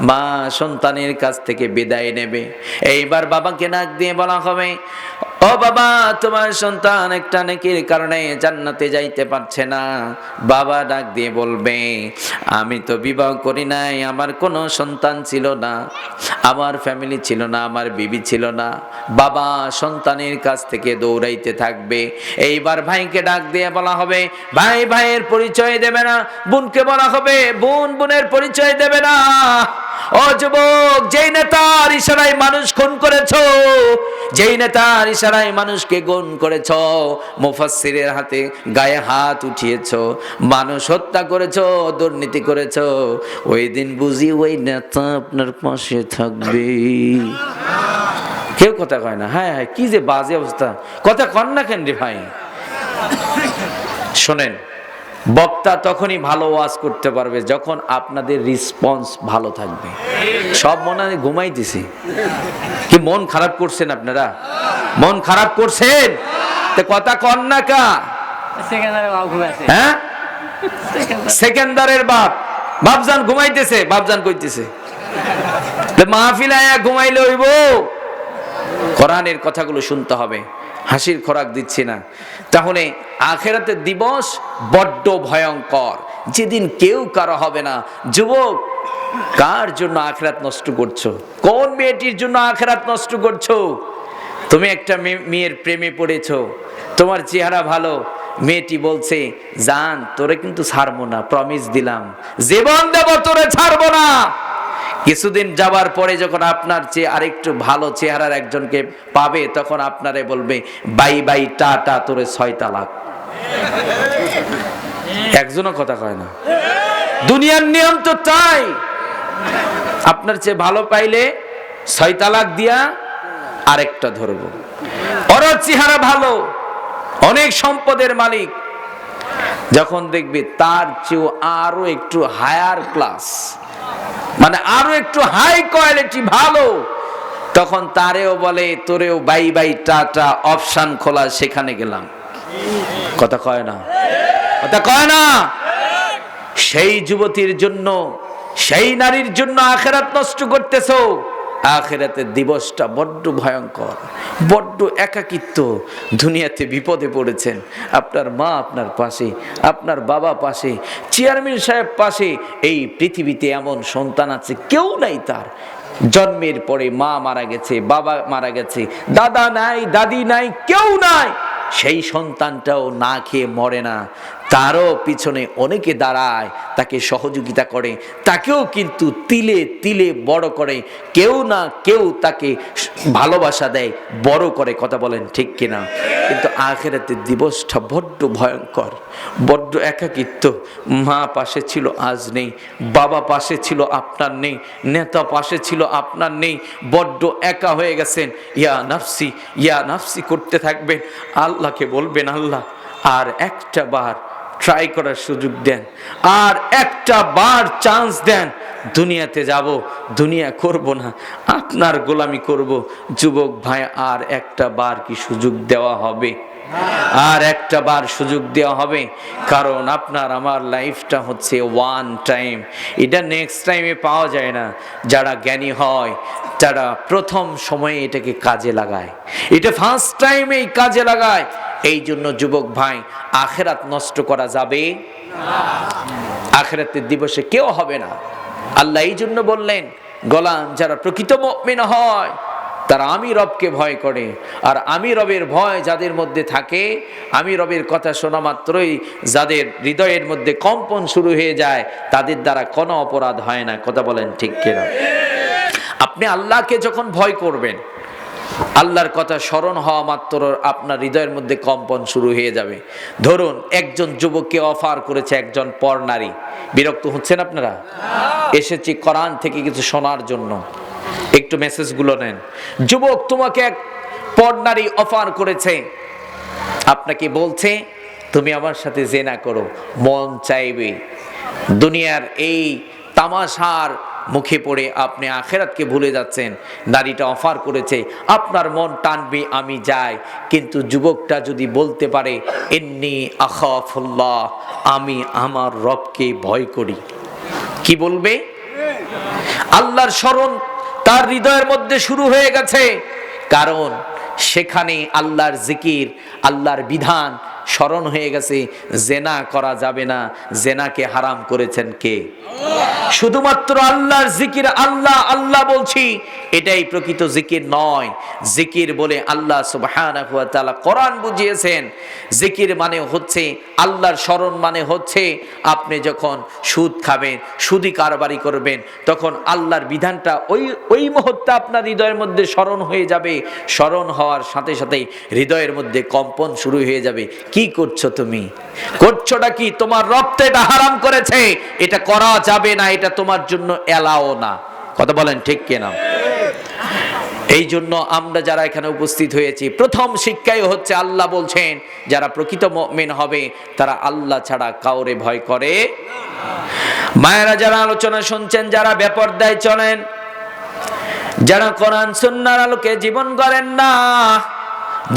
মা সন্তানের কাছ থেকে বিদায় নেবে। এইবার বাবাকে নাক দিয়ে বলা হবে, ও ও বাবা, তোমার সন্তান একটা নেকির কারণে জান্নাতে যাইতে পারছে না। বাবা ডাক দিয়ে বলবে, আমি তো বিবাহ করি নাই, আমার কোনো সন্তান ছিল না, আমার ফ্যামিলি ছিল না, আমার বিবি ছিল না। বাবা সন্তানের কাছ থেকে দৌড়াইতে থাকবে। এইবার ভাইকে ডাক দিয়ে বলা হবে, ভাই ভাইয়ের পরিচয় দেবে না। বোনকে বলা হবে, বোন বোনের পরিচয় দেবে না। ও যুবক, যেই নেতার ইশারায় মানুষ খুন করেছো, যেই নেতার ইশারায় মানুষকে গুম করেছো, মুফাসসিরের হাতে গায়ে হাত উঠিয়েছো, মানুষ হত্যা করেছো, দুর্নীতি করেছো, ওই দিন বুঝি ওই নেতা আপনার পাশে থাকবে। কেউ কথা কয় না। হ্যাঁ হ্যাঁ, কি যে বাজে অবস্থা, কথা কন না কেন রে ভাই। শোনেন, বক্তা তখনই ভালো ওয়াজ করতে পারবে যখন আপনাদের রেসপন্স ভালো থাকবে। সব মনে হয় ঘুমাইতেছে। কি মন খারাপ করছেন আপনারা? মন খারাপ করছেন তো কথা কন না কা? হ্যাঁ, সেকেন্দারের বাপ বাপজান ঘুমাইতেছে। বাপজান কইতেছে মাহফিল আয়া ঘুমাইলে হইব। কোরআনের কথাগুলো শুনতে হবে। হাসির খোরাক দিচ্ছি না। তাহলে আখিরাতের দিবস বড্ড ভয়ঙ্কর, যেদিন কেউ কারো হবে না। যুবক, কার জন্য আখিরাত নষ্ট করছো? কোন মেয়েটির জন্য আখিরাত নষ্ট করছো? তুমি একটা মেয়ের প্রেমে পড়েছো, তোমার চেহারা ভালো, মেয়েটি বলছে, জান তোরে কিন্তু ছাড়বো না, প্রমিস দিলাম, জীবন দেব, তোরে ছাড়বো না। কিছুদিন যাবার পরে যখন আপনার চেয়ে আরেকটু ভালো চেহারার একজনকে পাবে, তখন আপনারে বলবে, বাই বাই টাটা, তোরে 6 তালাক। একজনও কথা কয় না। দুনিয়ার নিয়ম তো তাই। আপনার চেয়ে ভালো পাইলে 6 তালাক দিয়া আরেকটা ধরবো। ওর চেহারা ভালো, অনেক সম্পদের মালিক, যখন দেখবে তার চেয়েও আরো একটু হায়ার ক্লাস, মানে আরো একটু হাই কোয়ালিটি ভালো, তখন তারেও বলে, তোরেও বাই বাই টাটা, অপশন খোলা, সেখানে গেলাম। কথা কয় না? কথা কয় না? সেই যুবতীর জন্য, সেই নারীর জন্য আখিরাত নষ্ট করতেছো। আখিরাতের দিবসটা বড্ড ভয়ঙ্কর, বড্ড একাকিত্ব। দুনিয়াতে বিপদে পড়েছেন, আপনার মা আপনার পাশে, আপনার বাবা পাশে, চেয়ারম্যান সাহেব পাশে। এই পৃথিবীতে এমন সন্তান আছে কেউ নাই তার। জন্মের পরে মা মারা গেছে, বাবা মারা গেছে, দাদা নাই, দাদি নাই, কেউ নাই। সেই সন্তানটাও না খেয়ে মরে না, তারও পিছনে অনেকে দাঁড়ায়, তাকে সহযোগিতা করে, তাকেও কিন্তু তিলে তিলে বড় করে। কেউ না কেউ তাকে ভালোবাসা দেয়, বড় করে। কথা বলেন ঠিক কিনা? কিন্তু আখিরাতের দিবসটা বড্ড ভয়ঙ্কর, বড্ড একাকিত্ব। মা পাশে ছিল, আজ নেই। বাবা পাশে ছিল, আপনার নেই। নেতা পাশে ছিল, আপনার নেই। বড্ড একা হয়ে গেছেন। ইয়া নাফসি, ইয়া নাফসি করতে থাকবেন। আল্লাহকে বলবেন, আল্লাহ আর একটা বার ট্রাই করার সুযোগ দেন, আর একটা বার চান্স দেন। দুনিয়াতে যাব, দুনিয়া করব না, আপনার গোলামি করব। যুবক ভাই, আর একটা বার কি সুযোগ দেওয়া হবে? আর একটা বার সুযোগ দেওয়া হবে? কারণ আপনার আমার লাইফটা হচ্ছে ওয়ান টাইম, এটা নেক্সট টাইমে পাওয়া যায় না। যারা জ্ঞানী হয় তারা প্রথম সময়ে এটাকে কাজে লাগায়, এটা ফার্স্ট টাইমেই কাজে লাগায়। এই জন্য যুবক ভাই, আখিরাত নষ্ট করা যাবে না। আখিরাতের দিবসে কেউ হবে না। আল্লাহ এই জন্য বললেন, গোলাম যারা প্রকৃত মুমিন হয় তারা আমি রবকে ভয় করে। আর আমি রবের ভয় যাদের মধ্যে থাকে, আমি রবের কথা শোনা মাত্রই যাদের হৃদয়ের মধ্যে কম্পন শুরু হয়ে যায়, তাদের দ্বারা কোনো অপরাধ হয় না। কথা বলেন ঠিক কিনা? আপনি আল্লাহকে যখন ভয় করবেন, আল্লাহর কথা স্মরণ হওয়া মাত্র আপনার হৃদয়ের মধ্যে কম্পন শুরু হয়ে যাবে। ধরুন একজন যুবককে অফার করেছে একজন পর নারী। বিরক্ত হচ্ছেন আপনারা? এসেছি কোরআন থেকে কিছু শোনার জন্য, একটু মেসেজগুলো নেন। যুবক, তোমাকে এক পর নারী অফার করেছে, আপনাকে বলছে তুমি আমার সাথে জেনা করো, মন চাইবে। দুনিয়ার এই তামাশার মুখে পড়ে আপনি আখিরাতকে ভুলে যাচ্ছেন। নারীটা অফার করেছে, আপনার মন টানবে আমি যাই। কিন্তু যুবকটা যদি বলতে পারে, ইন্নী আখাফুল্লাহ, আমি আমার রবকে ভয় করি, কি বলবে? আল্লাহর স্মরণ তার হৃদয়ের মধ্যে শুরু হয়ে গেছে। কারণ সেখানে আল্লাহর জিকির, আল্লাহর বিধান স্মরণ হয়ে গেছে। জেনা করা যাবে না, জেনাকে হারাম করেছেন কে? শুধুমাত্র আল্লাহর জিকির, আল্লাহ আল্লাহ বলছি, এটাই প্রকৃত জিকির নয়। জিকির বলে আল্লাহ সুবহানাহু ওয়া তাআলা কোরআন বুঝিয়েছেন। জিকির মানে হচ্ছে আল্লাহর স্মরণ, মানে হচ্ছে আপনি যখন সুদ খাবেন, সুদি কারবারি করবেন, তখন আল্লাহর বিধানটা ওই মুহূর্তে আপনার হৃদয়ের মধ্যে স্মরণ হয়ে যাবে। স্মরণ হওয়ার সাথে সাথেই হৃদয়ের মধ্যে কম্পন শুরু হয়ে যাবে। কি করছো তুমি? করছোটা কি? তোমার রব তো এটা হারাম করেছে, এটা করা যাবে না, এটা তোমার জন্য এলাও না। কথা বলেন ঠিক কিনা? এই জন্য আমরা যারা এখানে উপস্থিত হয়েছি, প্রথম শিক্ষাই হচ্ছে আল্লাহ বলছেন যারা প্রকৃত মুমিন হবে তারা আল্লাহ ছাড়া কাউরে ভয় করে। মায়েরা যারা আলোচনা শুনছেন, যারা বেপরদায় চলেন, যারা কোরআন সুন্নাহর আলোকে জীবন করেন না,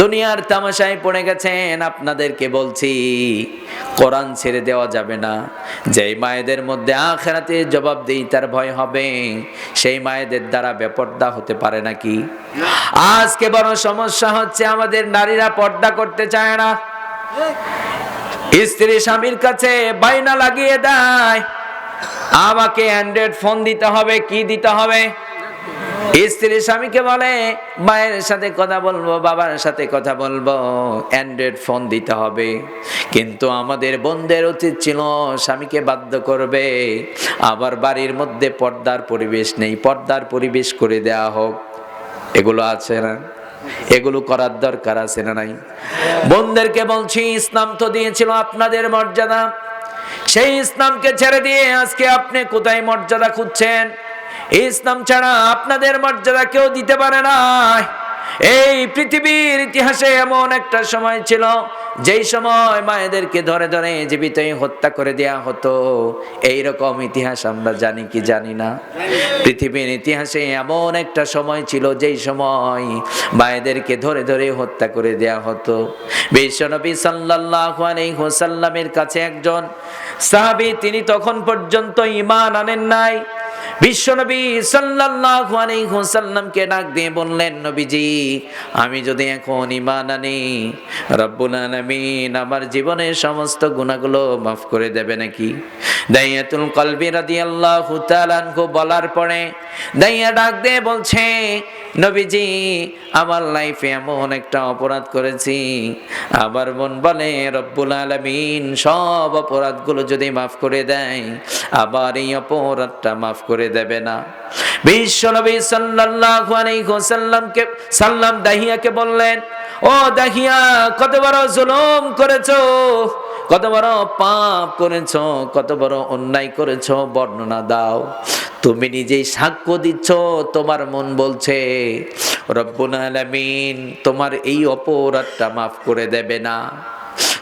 দুনিয়ার তামাশায় পড়ে গেছেন, আপনাদেরকে বলছি কোরআন ছেড়ে দেওয়া যাবে না। যেই মায়েদের মধ্যে আখিরাতে জবাবদিহিতার ভয় হবে, সেই মায়েদের দ্বারা বেপরদা হতে পারে নাকি? আজকে বড় সমস্যা হচ্ছে আমাদের নারীরা পর্দা করতে চায় না। স্ত্রী স্বামীর কাছে বায়না লাগিয়ে দেয়, আমাকে অ্যান্ড্রয়েড ফোন দিতে হবে। কি দিতে হবে? স্ত্রী স্বামীকে বলে মায়ের সাথে কথা বলবো, বাবার সাথে কথা বলবো, অ্যান্ড্রয়েড ফোন দিতে হবে। কিন্তু আমাদের বোনদের উচিত ছিল স্বামীকে বাধ্য করবে। আবার বাড়ির মধ্যে পর্দার পরিবেশ নেই, পর্দার পরিবেশ করে দেয়া হোক। এগুলো আছে না? এগুলো করার দরকার আছে না নাই? বোনদেরকে বলছি, ইসলাম তো দিয়েছিল আপনাদের মর্যাদা, সেই ইসলামকে ছেড়ে দিয়ে আজকে আপনি কোথায় মর্যাদা খুঁজছেন? ইসলাম ছাড়া আপনাদের মর্যাদা কেউ দিতে পারে না। এই পৃথিবীর ইতিহাসে এমন একটা সময় ছিল যেই সময় মায়েদেরকে ধরে ধরে জীবিতই হত্যা করে দেয়া হতো। এই রকম ইতিহাস আমরা জানি কি জানি না? পৃথিবীর ইতিহাসে এমন একটা সময় ছিল যেই সময় মায়েদেরকে ধরে ধরে হত্যা করে দেয়া হতো। বিশ্বনবী সাল্লাল্লাহু আলাইহি ওয়াসাল্লামের কাছে একজন সাহাবী, তিনি তখন পর্যন্ত ঈমান আনেন নাই। বিশ্বনবী সাল্লাল্লাহু আলাইহি ওয়াসাল্লামকে ডাক দিয়ে বললেন, নবীজি, আমি যদি এখন ঈমান আনি, রব্বুল আলামিন আমার জীবনের সমস্ত গুনাহগুলো মাফ করে দেবে নাকি? দাইয়াতুল কলবি রাদিয়াল্লাহু তাআলা আনহু বলার পরে দাইয়া ডাক দিয়ে বলছে, নবীজি, আমার লাইফে এমন একটা অপরাধ করেছি, আমার মন বলে রব্বুল আলামিন সব অপরাধগুলো যদি মাফ করে দেয়, আবার এই অপরাধটা মাফ করে দেবে না। বিশ্বনবী সাল্লাল্লাহু আলাইহি ওয়াসাল্লামকে দাহিয়াকে বললেন, ও দাহিয়া, কত বড় জুলুম করেছো, কত বড় পাপ করেছো, কত বড় অন্যায় করেছো, বর্ণনা দাও। তুমি নিজেই সাক্ষ্য দিচ্ছ, তোমার মন বলছে রব্বুল আলামিন তোমার এই অপরাধটা মাফ করে দেবে না।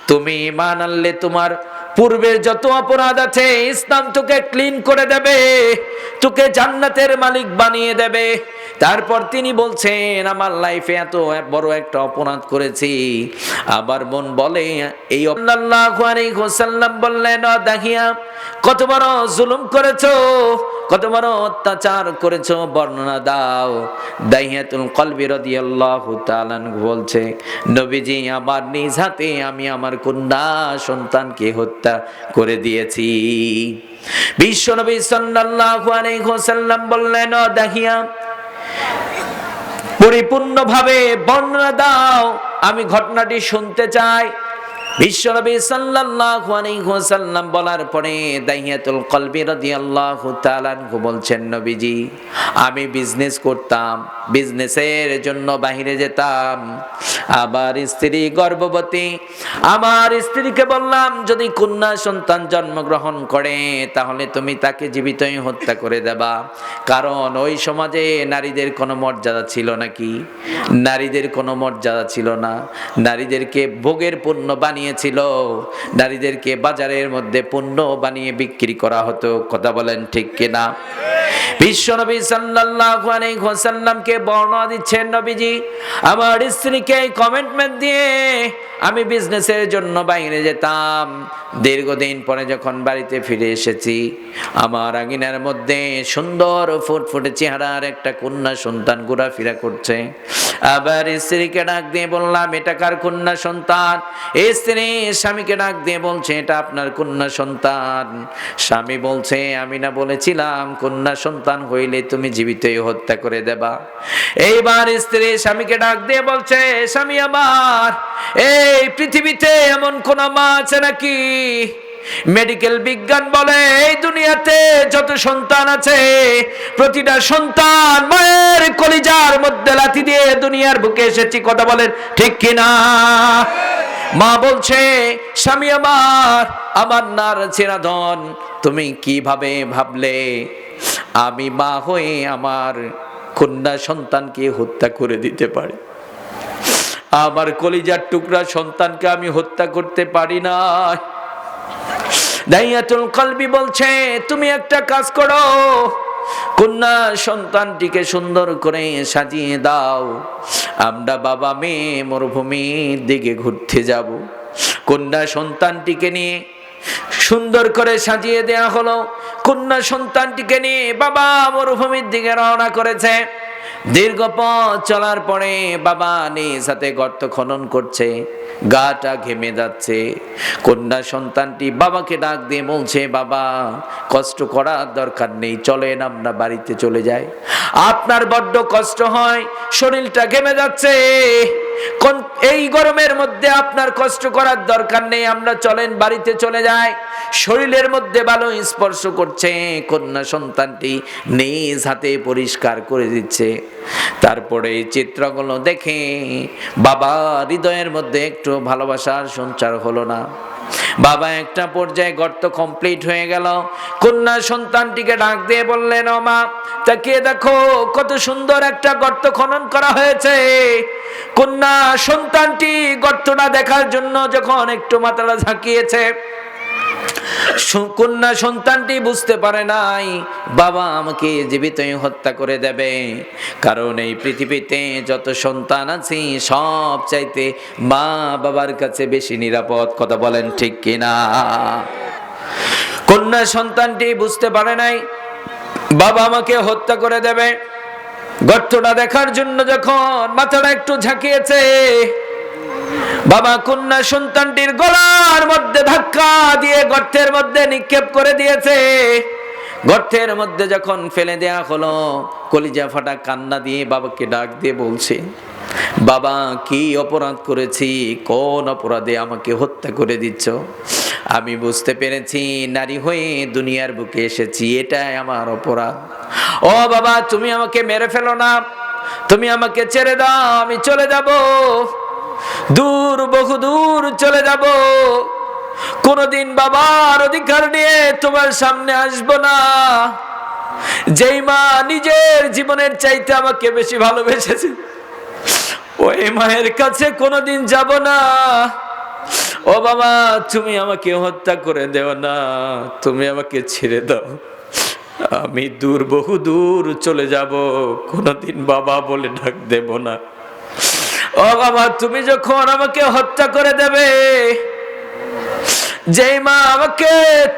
তুমি ঈমান আনলে তোমার পূর্বের যত অপরাধ আছে ইসলাম তোকে ক্লিন করে দেবে, তোকে জান্নাতের মালিক বানিয়ে দেবে। তারপর তিনি বলছেন, আমার লাইফে এত বড় একটা অপরাধ করেছি, আবার মন বলে এই। সাল্লাল্লাহু আলাইহি ওয়াসাল্লাম বললেন, দাহিয়া, কত বড় জুলুম করেছো, কত বড় অত্যাচার করেছো, বর্ণনা দাও। দাহিয়াতুল কলবি রাদিয়াল্লাহু তাআলা বলছে, নবীজি, আমার নিজ হাতে আমি আমার কন্যা সন্তানকে হত্যা করে দিয়েছি। বিশ্বনবী সাল্লাল্লাহু আলাইহি ওয়াসাল্লাম বললেন, দাহিয়া, পরিপূর্ণভাবে বর্ণনা দাও, আমি ঘটনাটি শুনতে চাই। বিশ্বনবী সাল্লাল্লাহু আলাইহি ওয়াসাল্লাম বলার পরে দাহিয়াতুল কলবি রাদিয়াল্লাহু তাআলা আনহু বলছেন, নবীজি, আমি বিজনেস করতাম, বিজনেসের জন্য বাইরে যেতাম, আবার স্ত্রী গর্ভবতী, আমার স্ত্রীকে বললাম যদি কন্যা সন্তান জন্মগ্রহণ করে তাহলে তুমি তাকে জীবিতই হত্যা করে দেবা। কারণ ওই সমাজে নারীদের কোনো মর্যাদা ছিল নাকি? নারীদের কোনো মর্যাদা ছিল না। নারীদেরকে ভোগের পণ্য বানিয়েছিল, নারীদেরকে বাজারের মধ্যে পণ্য বানিয়ে বিক্রি করা হতো। কথা বলেন ঠিক কিনা? বিশ্বনবী সাল্লাল্লাহু আলাইহি ওয়াসাল্লামকে বর্ণনা দিচ্ছেন, নবীজি আমার স্ত্রীকে কমিটমেন্ট দিয়ে আমি বিজনেসের জন্য বাইরে যেতাম, দীর্ঘদিন পরে যখন বাড়িতে ফিরে এসেছি আমার আঙিনার মধ্যে সুন্দর ফুটফুটে চেহারার একটা কন্যা সন্তান ঘোরাফেরা করছে। আবার স্ত্রীকে ডাক দিয়ে বললাম, এটা কার কন্যা সন্তান? স্ত্রী স্বামীকে ডাক দিয়ে বলছে, এটা আপনার কন্যা সন্তান। স্বামী বলছে, আমি না বলেছিলাম কন্যা সন্তান হইলে তুমি জীবিতই হত্যা করে দেবা? এইবার স্ত্রী স্বামীকে ডাক দিয়ে বলছে, স্বামী আমার, এই পৃথিবীতে এমন কোন মা আছে নাকি? মেডিকেল বিজ্ঞান বলে এই দুনিয়াতে যত সন্তান আছে প্রতিটা সন্তান মায়ের কলিজার মধ্যে লাথি দিয়ে দুনিয়ার বুকে এসেছে। কথা বলেন ঠিক কিনা? মা বলছে, স্বামী আমার নার চিরাধন, তুমি কিভাবে ভাবলে আমি মা হয়ে আমার কন্যা সন্তানকে হত্যা করে দিতে পারি? আমার কলিজার টুকরা সন্তানকে আমি হত্যা করতে পারি না। দাইয়াতুল কলবি বলছে, তুমি একটা কাজ করো, কন্যা সন্তানটিকে সুন্দর করে সাজিয়ে দাও, আমরা বাবা মেয়ে মরুভূমির দিকে ঘুরতে যাব। কন্যা সন্তানটিকে নিয়ে সুন্দর করে সাজিয়ে দেয়া হলো। কন্যা সন্তানটিকে নিয়ে বাবা মরুভূমির দিকে রওনা করেছে। দীর্ঘ পথ চলার পরে বাবা নিজ হাতে গর্ত খনন করছে, গাটা ঘেমে যাচ্ছে। কন্যা সন্তানটি বাবাকে ডাক দিয়ে বলছে, বাবা কষ্ট করার দরকার নেই, চলেন আমরা বাড়িতে চলে যাই। আপনার বড্ড কষ্ট হয়, শরীরটা ঘেমে যাচ্ছে, এই গরমের মধ্যে আপনার কষ্ট করার দরকার নেই, আমরা চলেন বাড়িতে চলে যাই। শরীরের মধ্যে ভালো স্পর্শ করছে, কন্যা সন্তানটি নিজ হাতে পরিষ্কার করে দিচ্ছে। তারপরে এই চিত্রগুলো দেখে বাবা হৃদয়ের মধ্যে একটু ভালোবাসার সঞ্চার হলো না। বাবা একটা পর্যায়ে গর্ত কমপ্লিট হয়ে গেল। কন্যা সন্তানটিকে ডাক দিয়ে বললেন, ও মা, তাকিয়ে দেখো কত সুন্দর একটা গর্ত খনন করা হয়েছে। কন্যা সন্তানটি গর্তটা দেখার জন্য যখন একটু মাথাটা ঝাঁকিয়েছে, কন্যা সন্তানটি বুঝতে পারে নাই বাবা আমাকে জীবিতই হত্যা করে দেবে, কারণ এই পৃথিবীতে যত সন্তান আছে সব চাইতে মা বাবার কাছে বেশি নিরাপদ। কথা বলেন ঠিক কিনা? কন্যা সন্তানটি বুঝতে পারে নাই বাবা আমাকে হত্যা করে দেবে। গর্তটা দেখার জন্য যখন মাথাটা একটু ঝাঁকিয়েছে, বাবা কন্যা সন্তানটির গলার মধ্যে ধাক্কা দিয়ে গর্তের মধ্যে নিক্ষেপ করে দিয়েছে। গর্তের মধ্যে যখন ফেলে দেয়া হলো, কলিজা ফাটা কান্না দিয়ে বাবাকে ডাক দিয়ে বলছে, বাবা কি অপরাধ করেছি, কোন অপরাধে আমাকে হত্যা করে দিচ্ছ? আমি বুঝতে পেরেছি নারী হয়ে দুনিয়ার বুকে এসেছি, এটাই আমার অপরাধ। ও বাবা, তুমি আমাকে মেরে ফেলো না, তুমি আমাকে ছেড়ে দাও, আমি চলে যাব, দূর বহু দূর চলে যাব, কোনদিন বাবার অধিকার নিয়ে তোমার সামনে আসবো না। যেই মা নিজের জীবনের চাইতে আমাকে বেশি ভালোবেসেছে, ওই মায়ের কাছে কোনদিন যাব না। ও বাবা, তুমি আমাকে হত্যা করে দেও না, তুমি আমাকে ছেড়ে দাও, আমি দূর বহু দূর চলে যাব, কোনদিন বাবা বলে ডাক দেব না। ও বাবা, তুমি যখন আমাকে হত্যা করে দেবে, যেই মা আমাকে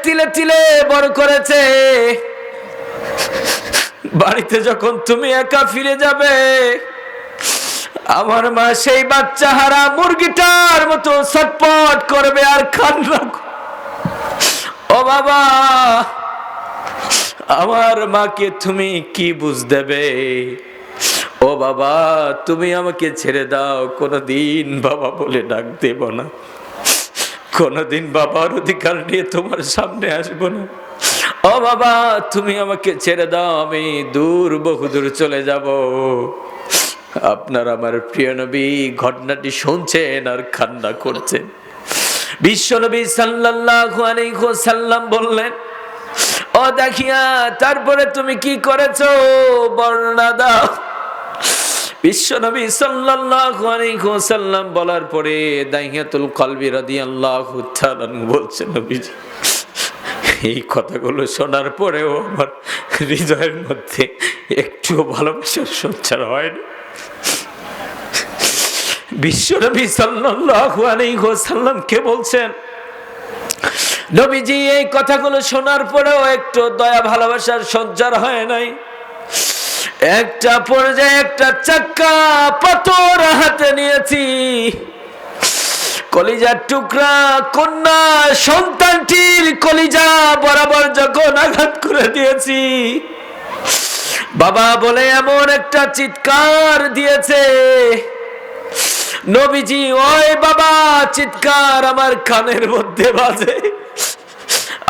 তিলে তিলে বড় করেছে, বাড়িতে যখন তুমি একা ফিরে যাবে, আমার মা সেই বাচ্চা হারা মুরগিটার মতো ছটপট করবে আর কান্না। ও বাবা, আমার মাকে তুমি কি বুঝ দেবে? ও বাবা, তুমি আমাকে ছেড়ে দাও, কোনদিন বাবা বলে ডাক দেব না, কোনদিন বাবার অধিকার নিয়ে তোমার সামনে আসবো না। ও বাবা, তুমি আমাকে ছেড়ে দাও, আমি দূর বহু দূর চলে যাব। আপনার আমার প্রিয় নবী ঘটনাটি শুনছেন আর কান্না করছেন। বিশ্ব নবী সাল্লাল্লাহু আলাইহি ওয়াসাল্লাম বললেন, ও দেখিয়া তারপরে তুমি কি করেছো বর্ণনা দাও। বিশ্ব নবী সাল্লাল্লাহু আলাইহি ওয়াসাল্লাম বলার পরে দাইয়াতুল কলবি রাদিয়াল্লাহু তাআলা বলছেন, নবীজি এই কথাগুলো শোনার পরেও আমার হৃদয়ের মধ্যে একটু ভালোবাসার সঞ্চার হয় না। বিশ্বনবী সাল্লাল্লাহু আলাইহি ওয়াসাল্লাম কে বলছেন, নবীজি এই কথাগুলো শোনার পরেও একটু দয়া ভালোবাসার সঞ্চার হয় নাই। একটা পর্যায়ে একটা চাক্কা পাথর হাতে নিয়েছি, কলিজার টুকরা কন্যা সন্তানটির কলিজা বরাবর যখন আঘাত করে দিয়েছি, বাবা বলে এমন একটা চিৎকার দিয়েছে, নবীজি ওই বাবা চিৎকার আমার কানের মধ্যে বাজে।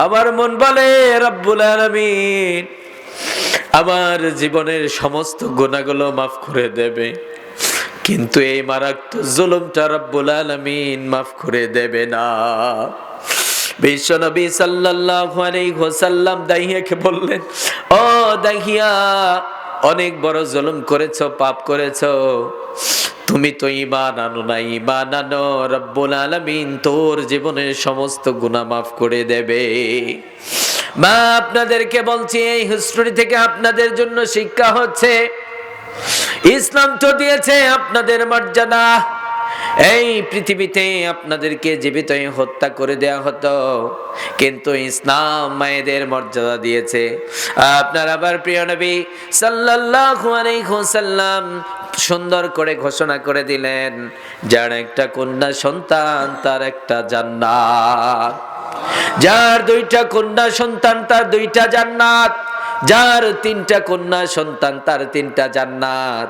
আমার মন বলে রব্বুল আলামিন আমার জীবনের সমস্ত গুনাহগুলো মাফ করে দেবে, কিন্তু এই মারাত্মক জুলুমটা রব্বুল আলামিন মাফ করে দেবে না। বিশ্বনবী সাল্লাল্লাহু আলাইহি ওয়াসাল্লাম দাহিয়াকে বললেন, ও দাহিয়া, অনেক বড় জুলুম করেছো, পাপ করেছো, তুমি তো ঈমান আনো না। ঈমান আনো, রব্বুল আলামিন তোর জীবনের সমস্ত গুনাহ মাফ করে দেবে। মা, আপনাদেরকে বলছি, এই হিস্ট্রি থেকে আপনাদের জন্য শিক্ষা হচ্ছে, ইসলাম তো দিয়েছে আপনাদের মর্যাদা। এই পৃথিবীতে আপনাদেরকে জীবিত হত্যা করে দেয়া হতো, কিন্তু ইসলাম মায়েদের মর্যাদা দিয়েছে। আপনার আবার প্রিয় নবী সাল্লাল্লাহু আলাইহি ওয়াসাল্লাম সুন্দর করে ঘোষণা করে দিলেন, যার একটা কন্যা সন্তান তার একটা জান্নাত, যার দুইটা কন্যা সন্তান তার দুইটা জান্নাত, যার তিনটা কন্যা সন্তান তার তিনটা জান্নাত।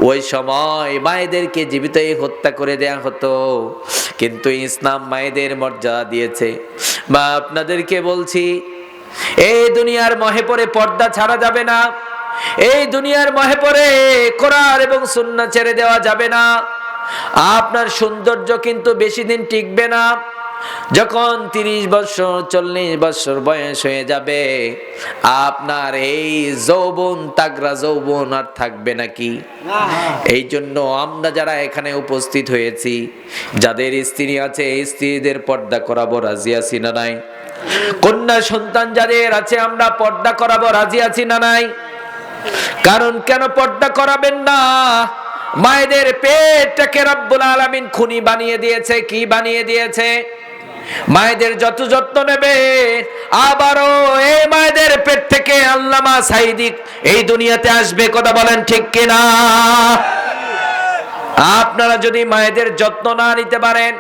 ওই সময় মায়েদেরকে জীবিত হত্যা করে দেয়া হতো, কিন্তু ইসলাম মায়েদের মর্যাদা দিয়েছে। মা, আপনাদেরকে বলছি, এই দুনিয়ার মোহে পড়ে পর্দা ছাড়া যাবে না, এই দুনিয়ার মোহে পড়ে কোরআন এবং সুন্নাহ ছেড়ে দেওয়া যাবে না। আপনার সৌন্দর্য কিন্তু বেশি দিন টিকবে না। যখন 30 বছর 40 বছর বয়স হয়ে যাবে, আপনার এই যৌবন তাগড়া যৌবন আর থাকবে নাকি? এই জন্য আমরা যারা এখানে উপস্থিত হয়েছি, যাদের স্ত্রী আছে, স্ত্রীদের পর্দা করাবো রাজি আছি না নাই? কন্যা সন্তান যাদের আছে, আমরা পর্দা করাবো রাজি আছি না নাই? কারণ কেন পর্দা করাবেন না? মায়েদের পেটটাকে রব্বুল আলামিন খুনি বানিয়ে দিয়েছে। কি বানিয়ে দিয়েছে? মায়েদের যত যত্ন নেবে, আবারও এই মায়েদের পেট থেকে আল্লামা সাইদি এই দুনিয়াতে আসবে। কথা বলেন ঠিক কিনা? আপনারা যদি মায়েদের যত্ন না নিতে পারেন,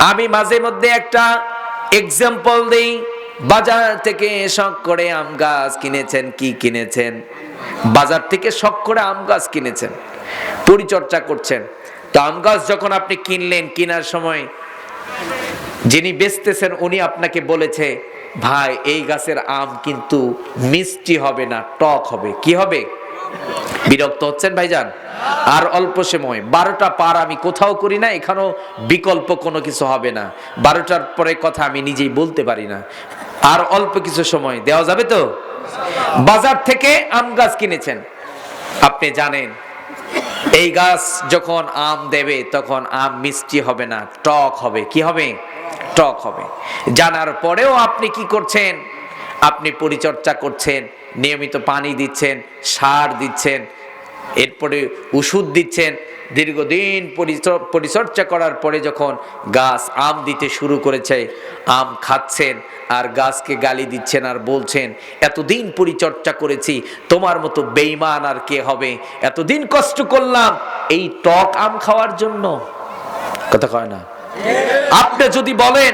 আমি মাঝে মধ্যে একটা এক্সাম্পল দেই। বাজার থেকে শখ করে আম গাছ কিনেছেন, কি কিনেছেন? বাজার থেকে শখ করে আম গাছ কিনেছেন, পরিচর্যা করছেন। তো আম গাছ যখন আপনি কিনলেন, কেনার সময় যিনি বেচতেছেন উনি আপনাকে বলেছে, ভাই এই গাছের আম কিন্তু মিষ্টি হবে না, টক হবে। কি হবে? বিরক্ত হচ্ছেন ভাইজান? আর অল্প সময়, 12টা পার আমি কোথাও করি না, এখানেও বিকল্প কোনো কিছু হবে না। 12টার পরে কথা আমি নিজেই বলতে পারি না। আর অল্প কিছু সময় দেওয়া যাবে তো? বাজার থেকে আম গাছ কিনেছেন, আপনি জানেন এই গাছ যখন আম দেবে তখন আম মিষ্টি হবে না, টক হবে। কি হবে? টক হবে। জানার পরেও আপনি কি করছেন? আপনি পরিচর্যা করছেন, নিয়মিত পানি দিচ্ছেন, সার দিচ্ছেন, এরপরে ওষুধ দিচ্ছেন। দীর্ঘদিন পরিচর্যা করার পরে যখন গাছ আম দিতে শুরু করেছে, আম খাচ্ছেন আর গাছকে গালি দিচ্ছেন আর বলছেন, এতদিন পরিচর্যা করেছি, তোমার মতো বেঈমান আর কে হবে? এতদিন কষ্ট করলাম এই টক আম খাওয়ার জন্য। কথা কয় না? আপনি যদি বলেন,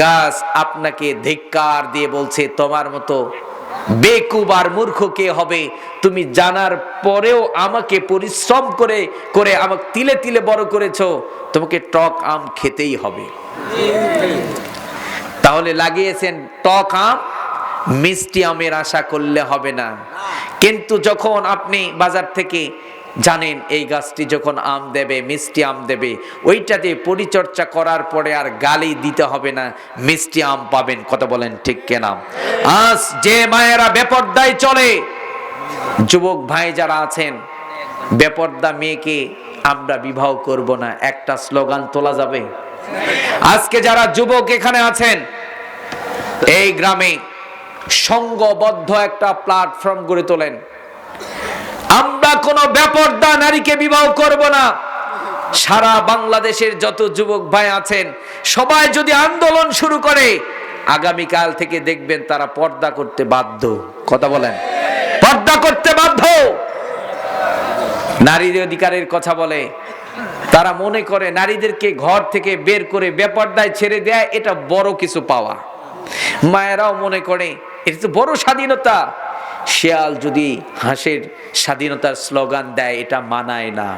গাছ আপনাকে ধিক্কার দিয়ে বলছে, তোমার মতো বেকুব আর মূর্খ কে হবে? তুমি জানার পরেও আমাকে পরিশ্রম করে করে আমাকে তিলে তিলে বড় করেছো, তোমাকে টক আম খেতেই হবে। তাহলে লাগিয়েছেন টক আম, মিষ্টি আমের আশা করলে হবে না। কিন্তু যখন আপনি বাজার থেকে জানেন এই গাছটি যখন আম দেবে, মিষ্টি আম দেবে, ওইটাতে পরিচর্যা করার পরে আর গালি দিতে হবে না, মিষ্টি আম পাবেন। কথা বলেন ঠিক কিনা? আজ যে মায়েরা বেপরদায় চলে, যুবক ভাই যারা আছেন, বেপরদা মেয়েকে আমরা বিবাহ করব না, একটা স্লোগান তোলা যাবে? আজকে যারা যুবক এখানে আছেন, এই গ্রামে সংঘবদ্ধ একটা প্ল্যাটফর্ম গড়ে তোলেন। আমরা কোনো বেপরদা নারীকে বিবাহ করব না। সারা বাংলাদেশের যত যুবক ভাই আছেন সবাই যদি আন্দোলন শুরু করে, আগামীকাল থেকে দেখবেন তারা পর্দা করতে বাধ্য। কথা বলেন, পর্দা করতে বাধ্য। নারীর অধিকারের কথা বলে, তারা মনে করে নারীদেরকে ঘর থেকে বের করে বেপর্দায় ছেড়ে দেয়, এটা বড় কিছু পাওয়া। মায়েরাও মনে করে এটা তো বড় স্বাধীনতা। শিয়াল যদি হাঁসের স্বাধীনতার স্লোগান দেয়, এটা মানায় না।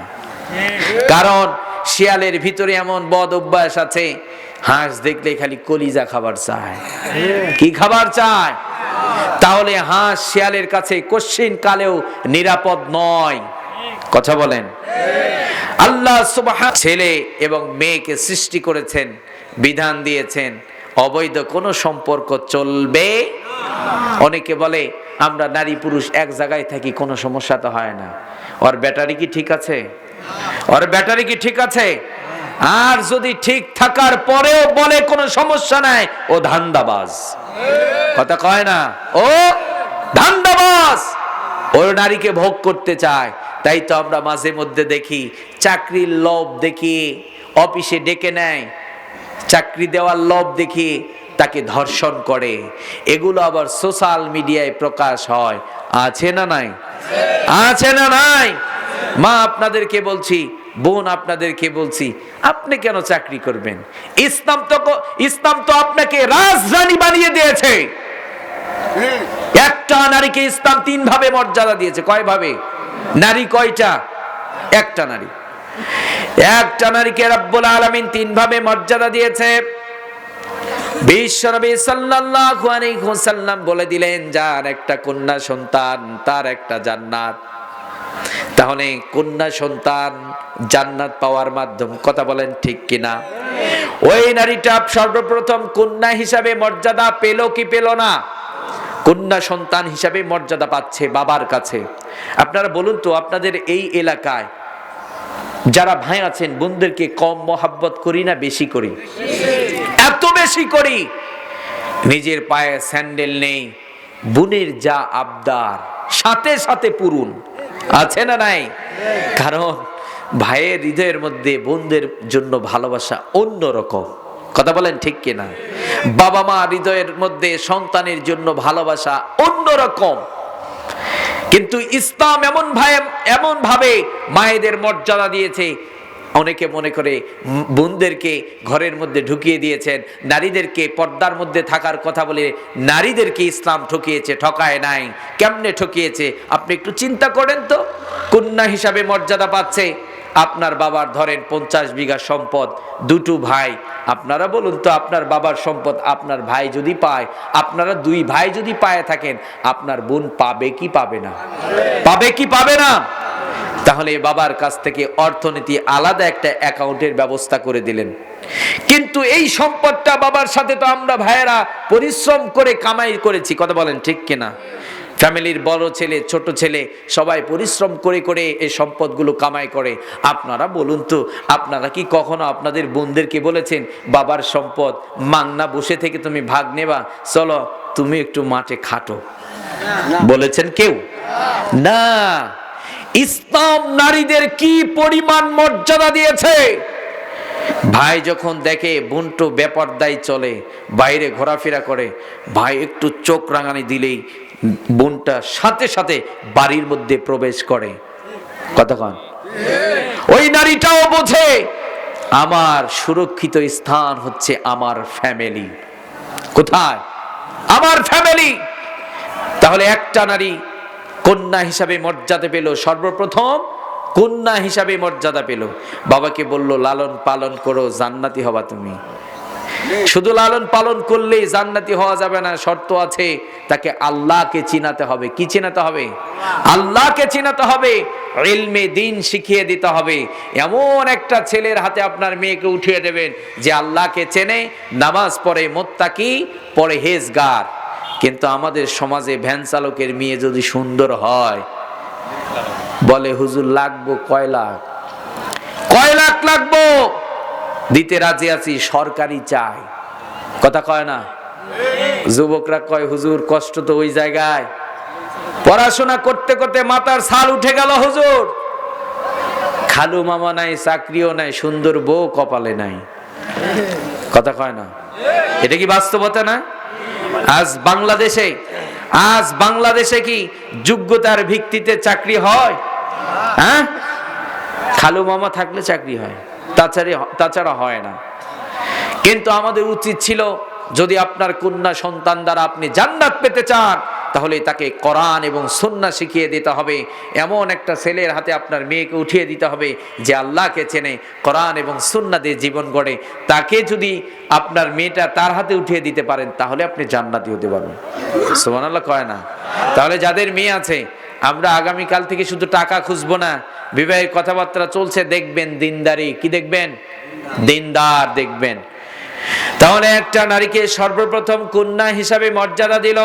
কারণ শিয়ালের ভিতরে এমন বদ অভ্যাস আছে, হাঁস দেখলে খালি কলিজা খাবার চায়। কি খাবার চায়? তাহলে হাঁস শিয়ালের কাছে কোশ্চিন কালেও নিরাপদ নয়। কথা বলেন। আল্লাহ সুবহান ছেলে এবং মেয়েকে সৃষ্টি করেছেন, বিধান দিয়েছেন অবৈধ কোনো সম্পর্ক চলবে। অনেকে বলে আমরা নারী পুরুষ এক জায়গায় থাকি, কোনো সমস্যা তো হয় না। ওর ব্যাটারি কি ঠিক আছে? ওর ব্যাটারি কি ঠিক আছে? আর যদি ঠিক থাকার পরেও বলে কোনো সমস্যা নাই, ও ধান্দাবাজ। কথা কয় না, ও ধান্দাবাজ। ও নারীকে ভোগ করতে চায়। তাই তো আমরা মাঝে মধ্যে দেখি চাকরির লোভ দেখিয়ে অফিসে ডেকে নেয়, চাকরি দেওয়ার লোভ দেখিয়ে তাকে ধর্ষণ করে। এগুলো আবার সোশ্যাল মিডিয়ায় প্রকাশ হয়। আছে না নাই? আছে না নাই? মা আপনাদেরকে বলছি, বোন আপনাদেরকে বলছি, আপনি কেন চাকরি করবেন? ইসলাম তো আপনাকে রাজরানী বানিয়ে দিয়েছে। একটা নারীকে ইসলাম 3 ভাবে মর্যাদা দিয়েছে। কয় ভাবে? নারী কয়টা? একটা নারী। একটা নারীকে রব্বুল আলামিন 3 ভাবে মর্যাদা দিয়েছে। বিশ্বনবী সাল্লাল্লাহু আলাইহি ওয়াসাল্লাম বলে দিলেন, যার একটা কন্যা সন্তান তার একটা জান্নাত। তাহলে কন্যা সন্তান জান্নাত পাওয়ার মাধ্যম। কথা বলেন ঠিক কিনা? ওই নারীটা সর্বপ্রথম কন্যা হিসাবে মর্যাদা পেল কি পেল না? কন্যা সন্তান হিসাবে মর্যাদা পাচ্ছে বাবার কাছে। আপনারা বলুন তো, আপনাদের এই এলাকায় যারা ভাই আছেন, বোনদেরকে কম মহাব্বত করি না বেশি করি? এত বেশি করি। নিজের পায়ে স্যান্ডেল নেই, বোনের যা আবদার সাথে সাথে পূরণ। আছে না নাই? কারণ ভাইয়ের হৃদয়ের মধ্যে বোনদের জন্য ভালোবাসা অন্যরকম। কথা বলেন ঠিক কিনা? বাবা মা হৃদয়ের মধ্যে সন্তানের জন্য ভালোবাসা অন্যরকম। কিন্তু ইসলাম এমন ভাবে মায়েদের মর্যাদা দিয়েছে, অনেকে মনে করে বোনদেরকে ঘরের মধ্যে ঢুকিয়ে দিয়েছেন, নারীদেরকে পর্দার মধ্যে থাকার কথা বলে নারীদেরকে ইসলাম ঠকিয়েছে। ঠকায় নাই। কেমনে ঠকিয়েছে আপনি একটু চিন্তা করেন তো। কন্যা হিসাবে মর্যাদা পাচ্ছে। আপনার বাবার ধরেন 50 বিঘা সম্পদ, দুটো ভাই। আপনারা বলুন তো, আপনার বাবার সম্পদ আপনার ভাই যদি পায়, আপনারা 2 ভাই যদি পায় থাকেন, আপনার বোন পাবে কি পাবে না? পাবে কি পাবে না? তাহলে বাবার কাছ থেকে অর্থনীতি আলাদা একটা অ্যাকাউন্টের ব্যবস্থা করে দিলেন। কিন্তু এই সম্পদটা বাবার সাথে তো আমরা ভাইয়েরা পরিশ্রম করে কামাই করেছি। কথা বলেন ঠিক কিনা? ফ্যামিলির বড় ছেলে ছোট ছেলে সবাই পরিশ্রম করে করে এই সম্পদগুলো কামাই করে। আপনারা বলুন তো, আপনারা কি কখনো আপনাদের বোনদেরকে বলেছেন বাবার সম্পদ মাংনা বসে থেকে তুমি ভাগ নেবা, চলো তুমি একটু মাঠে খাটো? বলেছেন কেউ? না। ইসলাম নারীদের কি পরিমাণ মর্যাদা দিয়েছে। ভাই যখন দেখে বোনটো বেপরদায় চলে, বাইরে ঘোরাফেরা করে, ভাই একটু চোখ রাঙানি দিলেই বোনটা সাথে সাথে বাড়ির মধ্যে প্রবেশ করে। কতক্ষণ? ওই নারীটাও বোঝে আমার সুরক্ষিত স্থান হচ্ছে আমার ফ্যামিলি। কোথায়? আমার ফ্যামিলি। তাহলে একটা নারী কন্যা হিসাবে মর্যাদা পেল। সর্বপ্রথম কন্যা হিসাবে মর্যাদা পেল। বাবাকে বলল লালন পালন করো, জান্নাতি হবা তুমি। শুধু লালন পালন করলেই জান্নাতি হওয়া যাবে না, শর্ত আছে। তাকে আল্লাহকে চিনাতে হবে। কি চিনাতে হবে? আল্লাহকে চিনাতে হবে। ইলমে দ্বীন শিখিয়ে দিতে হবে। এমন একটা ছেলের হাতে আপনার মেয়েকে উঠিয়ে দেবেন যে আল্লাহকে চেনে, নামাজ পড়ে, মুত্তাকি, পরহেজগার। কিন্তু আমাদের সমাজে ভ্যান চালকের মেয়ে যদি সুন্দর হয়, বলে হুজুর লাগবো কয় লাখ, কয় লাখ লাগবো, দিতে রাজি আছি, সরকারি চাই। কথা কয় না? যুবকরা কয় হুজুর কষ্ট তো ওই জায়গায়, পড়াশোনা করতে করতে মাথার ছাল উঠে গেল হুজুর, খালু মামা নাই, চাকরিও নাই, সুন্দর বউ কপালে নাই। কথা কয় না? এটা কি বাস্তবতা না? আজ বাংলাদেশে কি যোগ্যতার ভিত্তিতে চাকরি হয়? হ্যাঁ, খালু মামা থাকলে চাকরি হয়, তাছাড়া হয় না। কিন্তু আমাদের উচিত ছিল, যদি আপনার কন্যা সন্তান দ্বারা আপনি জান্নাত পেতে চান, তাহলে তাকে কোরআন এবং সুন্নাহ শিখিয়ে দিতে হবে। এমন একটা ছেলের হাতে আপনার মেয়েকে উঠিয়ে দিতে হবে যে আল্লাহকে চেনে, কোরআন এবং সুন্নাহ দিয়ে জীবন গড়ে। তাকে যদি আপনার মেয়েটা তার হাতে উঠিয়ে দিতে পারেন, তাহলে আপনি জান্নাতি হতে পারবেন। সুবহানাল্লাহ কয় না? তাহলে যাদের মেয়ে আছে, আমরা আগামীকাল থেকে শুধু টাকা খুঁজবো না, বিবাহের কথাবার্তা চলছে, দেখবেন দিনদারি, কি দেখবেন? দিনদার দেখবেন। তাহলে একটা নারীকে সর্বপ্রথম কন্যা হিসাবে মর্যাদা দিল।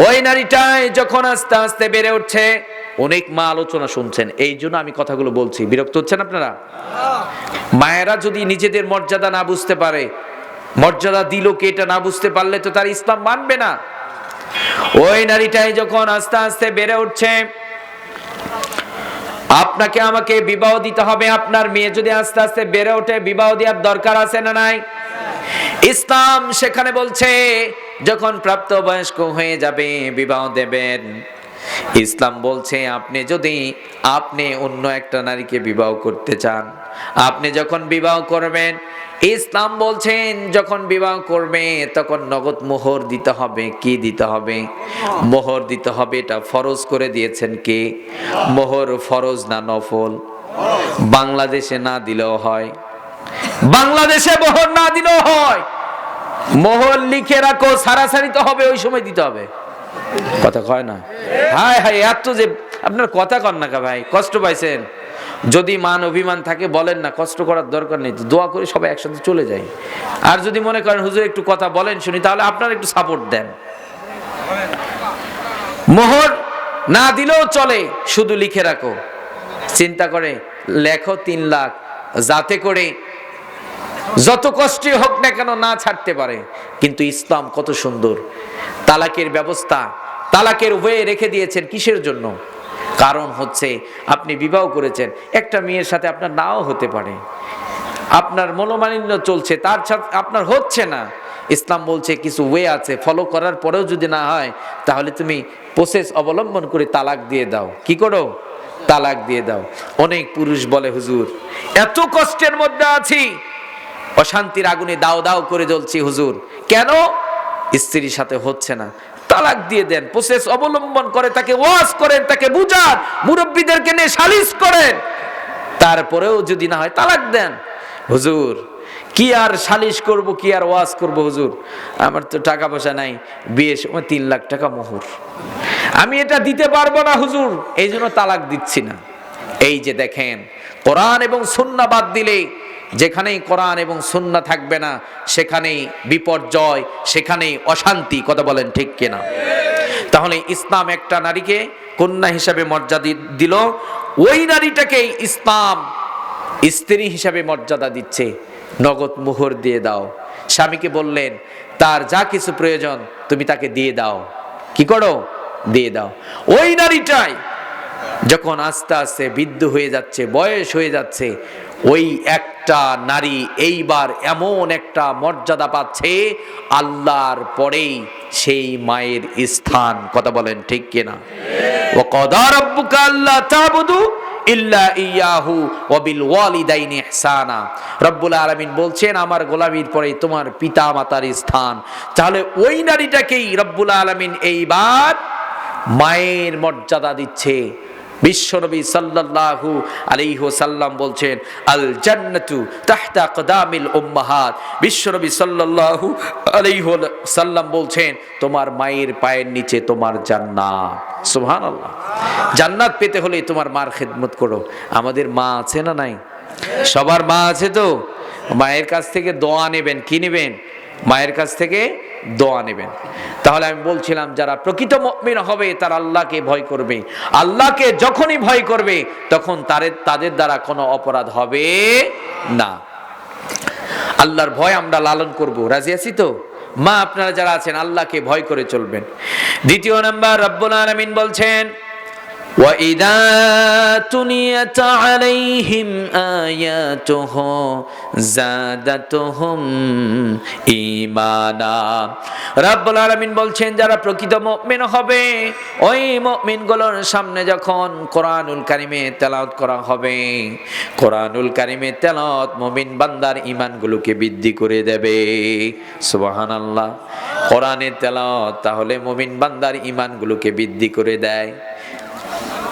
ওই নারীটাই যখন আস্তে আস্তে বেড়ে উঠছে, অনেক মা আলোচনা শুনছেন, এই জন্য আমি কথাগুলো বলছি, বিরক্ত হচ্ছেন আপনারা? মায়েরা যদি নিজেদের মর্যাদা না বুঝতে পারে, মর্যাদা দিল কে এটা না বুঝতে পারলে তো তার ইসলাম মানবে না। ওই নারীটাই যখন আস্তে আস্তে বেড়ে উঠছে, আপনাকে আমাকে বিবাহ দিতে হবে। আপনার মেয়ে যদি আস্তে আস্তে বেড়ে ওঠে, বিবাহ দেওয়ার দরকার আছে না নাই? ইসলাম সেখানে বলছে যখন প্রাপ্তবয়স্ক হয়ে যাবে বিবাহ দেবেন। ইসলাম বলছে আপনি অন্য একটা নারীকে বিবাহ করতে চান, আপনি যখন বিবাহ করবেন, ইসলাম বলছেন যখন বিবাহ করবে তখন নগদ মোহর দিতে হবে। কি দিতে হবে? মোহর দিতে হবে। এটা ফরজ করে দিয়েছেন কে? মোহর ফরজ না নফল? বাংলাদেশে না দিলেও হয়, বাংলাদেশে মোহর না দিলেও হয়। মোহর লিখে রাখো, সারাসারি তো হবে, ওই সময় দিতে হবে। কথা কয় না? হায় হায়, এত যে আপনার কথা কন না ভাই, কষ্ট পাইছেন? যদি মান অভিমান থাকে বলেন না, কষ্ট করার দরকার নেই, দোয়া করে সবাই একসাথে চলে যায়। আর যদি মনে করেন হুজুর একটু কথা বলেন শুনি, তাহলে আপনারা একটু সাপোর্ট দেন। মোহর না দিলেও চলে, শুধু লিখে রাখো। চিন্তা করে লেখো 3 লাখ, যাতে করে যত কষ্টই হোক না কেন না ছাড়তে পারে। কিন্তু ইসলাম কত সুন্দর তালাকের ব্যবস্থা, তালাকের ওয়ে রেখে দিয়েছেন। কিসের জন্য? কারণ হচ্ছে আপনি বিবাহ করেছেন, একটা মেয়ের সাথে আপনার নাও হতে পারে, আপনার মনোমালিন্য চলছে, তার সাথে আপনার হচ্ছে না। ইসলাম বলছে কিছু ওয়ে আছে, ফলো করার পরেও যদি না হয়, তাহলে তুমি প্রসেস অবলম্বন করে তালাক দিয়ে দাও। কি করো? তালাক দিয়ে দাও। অনেক পুরুষ বলে হুজুর এত কষ্টের মধ্যে আছি, অশান্তির আগুনে দাও দাও করে জ্বলছি হুজুর, কেন? স্ত্রীর সাথে হচ্ছে না, তালাক দিয়ে দেন। প্রসেস অবলম্বন করে তাকে ওয়াজ করেন, তাকে বুঝান, মুরব্বীদেরকে নিয়ে সালিশ করেন, তারপরেও যদি না হয় তালাক দেন। হুজুর কি আর সালিশ করব, কি আর ওয়াজ করব, হুজুর আমার তো টাকা পয়সা নাই, বিয়ের সময় 3 লাখ টাকা মোহর, আমি এটা দিতে পারবো না হুজুর, এই জন্য তালাক দিচ্ছি না। এই যে দেখেন, কোরআন এবং সুন্নাহ বাদ দিলে, যেখানেই কোরআন এবং সুন্নাহ থাকবে না, সেখানেই বিপর্যয়, সেখানেই অশান্তি। কথা বলেন ঠিক কিনা? তাহলে ইসলাম একটা নারীকে কন্যা হিসাবে মর্যাদা দিল, ওই নারীটাকেই ইসলাম স্ত্রী হিসাবে মর্যাদা দিচ্ছে। নগদ মোহর দিয়ে দাও। স্বামীকে বললেন তার যা কিছু প্রয়োজন তুমি তাকে দিয়ে দাও। কি করো? দিয়ে দাও। ওই নারীটাই যখন আস্তে আস্তে বৃদ্ধ হয়ে যাচ্ছে, বয়স হয়ে যাচ্ছে, ওই একটা নারী এইবার এমন একটা মর্যাদা পাচ্ছে, আল্লাহর পরেই সেই মায়ের স্থান। কথা বলেন ঠিক কিনা? ওয়া ক্বাদা রাব্বুকা আল্লা তা'বুদু ইল্লা ইয়াহু ওয়া বিল ওয়ালিদাইনি ইহসানা। রব্বুল আলামিন বলছেন আমার গোলামীর পরে তোমার পিতা মাতার স্থান। তাহলে ওই নারীটাকেই রব্বুল আলামিন এইবার মায়ের মর্যাদা দিচ্ছে। বিশ্বনবী সাল্লাল্লাহু আলাইহি ওয়াসাল্লাম বলছেন আল জান্নাতু তাহতা আকদামিল উম্মাহাত। বিশ্বনবী সাল্লাল্লাহু আলাইহি ওয়াসাল্লাম বলছেন তোমার মায়ের পায়ের নিচে তোমার জান্নাত। সুবহানাল্লাহ। জান্নাত পেতে হলে তোমার মার খেদমত করো। আমাদের মা আছে না নাই? সবার মা আছে তো? মায়ের কাছ থেকে দোয়া নেবেন। কি নেবেন? মায়ের কাছ থেকে দোয়া নেবেন। তাহলে আমি বলছিলাম যারা প্রকৃত মুমিন হবে তারা আল্লাহকে ভয় করবে। আল্লাহকে যখনই ভয় করবে তখন তাদের দ্বারা কোনো অপরাধ হবে না। আল্লাহর ভয় আমরা লালন করব। রাজি আছি তো? মা আপনারা যারা আছেন আল্লাহকে ভয় করে চলবেন। দ্বিতীয় নাম্বার, রব্বুল আলামিন বলছেন وَإِذَا تُلِيَتْ عَلَيْهِمْ آيَاتُهُ زَادَتْهُمْ ঈমানা। রব্বুল আলামিন বলছেন যারা প্রকৃত মুমিন হবে ওই মুমিনগুলোর সামনে যখন কোরআনুল কারিমে তেলাওয়াত করা হবে, কোরআনুল কারিমে তেলাওয়াত মুমিন বান্দার ঈমানগুলোকে বৃদ্ধি করে দেবে। সুবহানাল্লাহ। কোরআনের তেলাওয়াত তাহলে মুমিন বান্দার ঈমানগুলোকে বৃদ্ধি করে দেয়।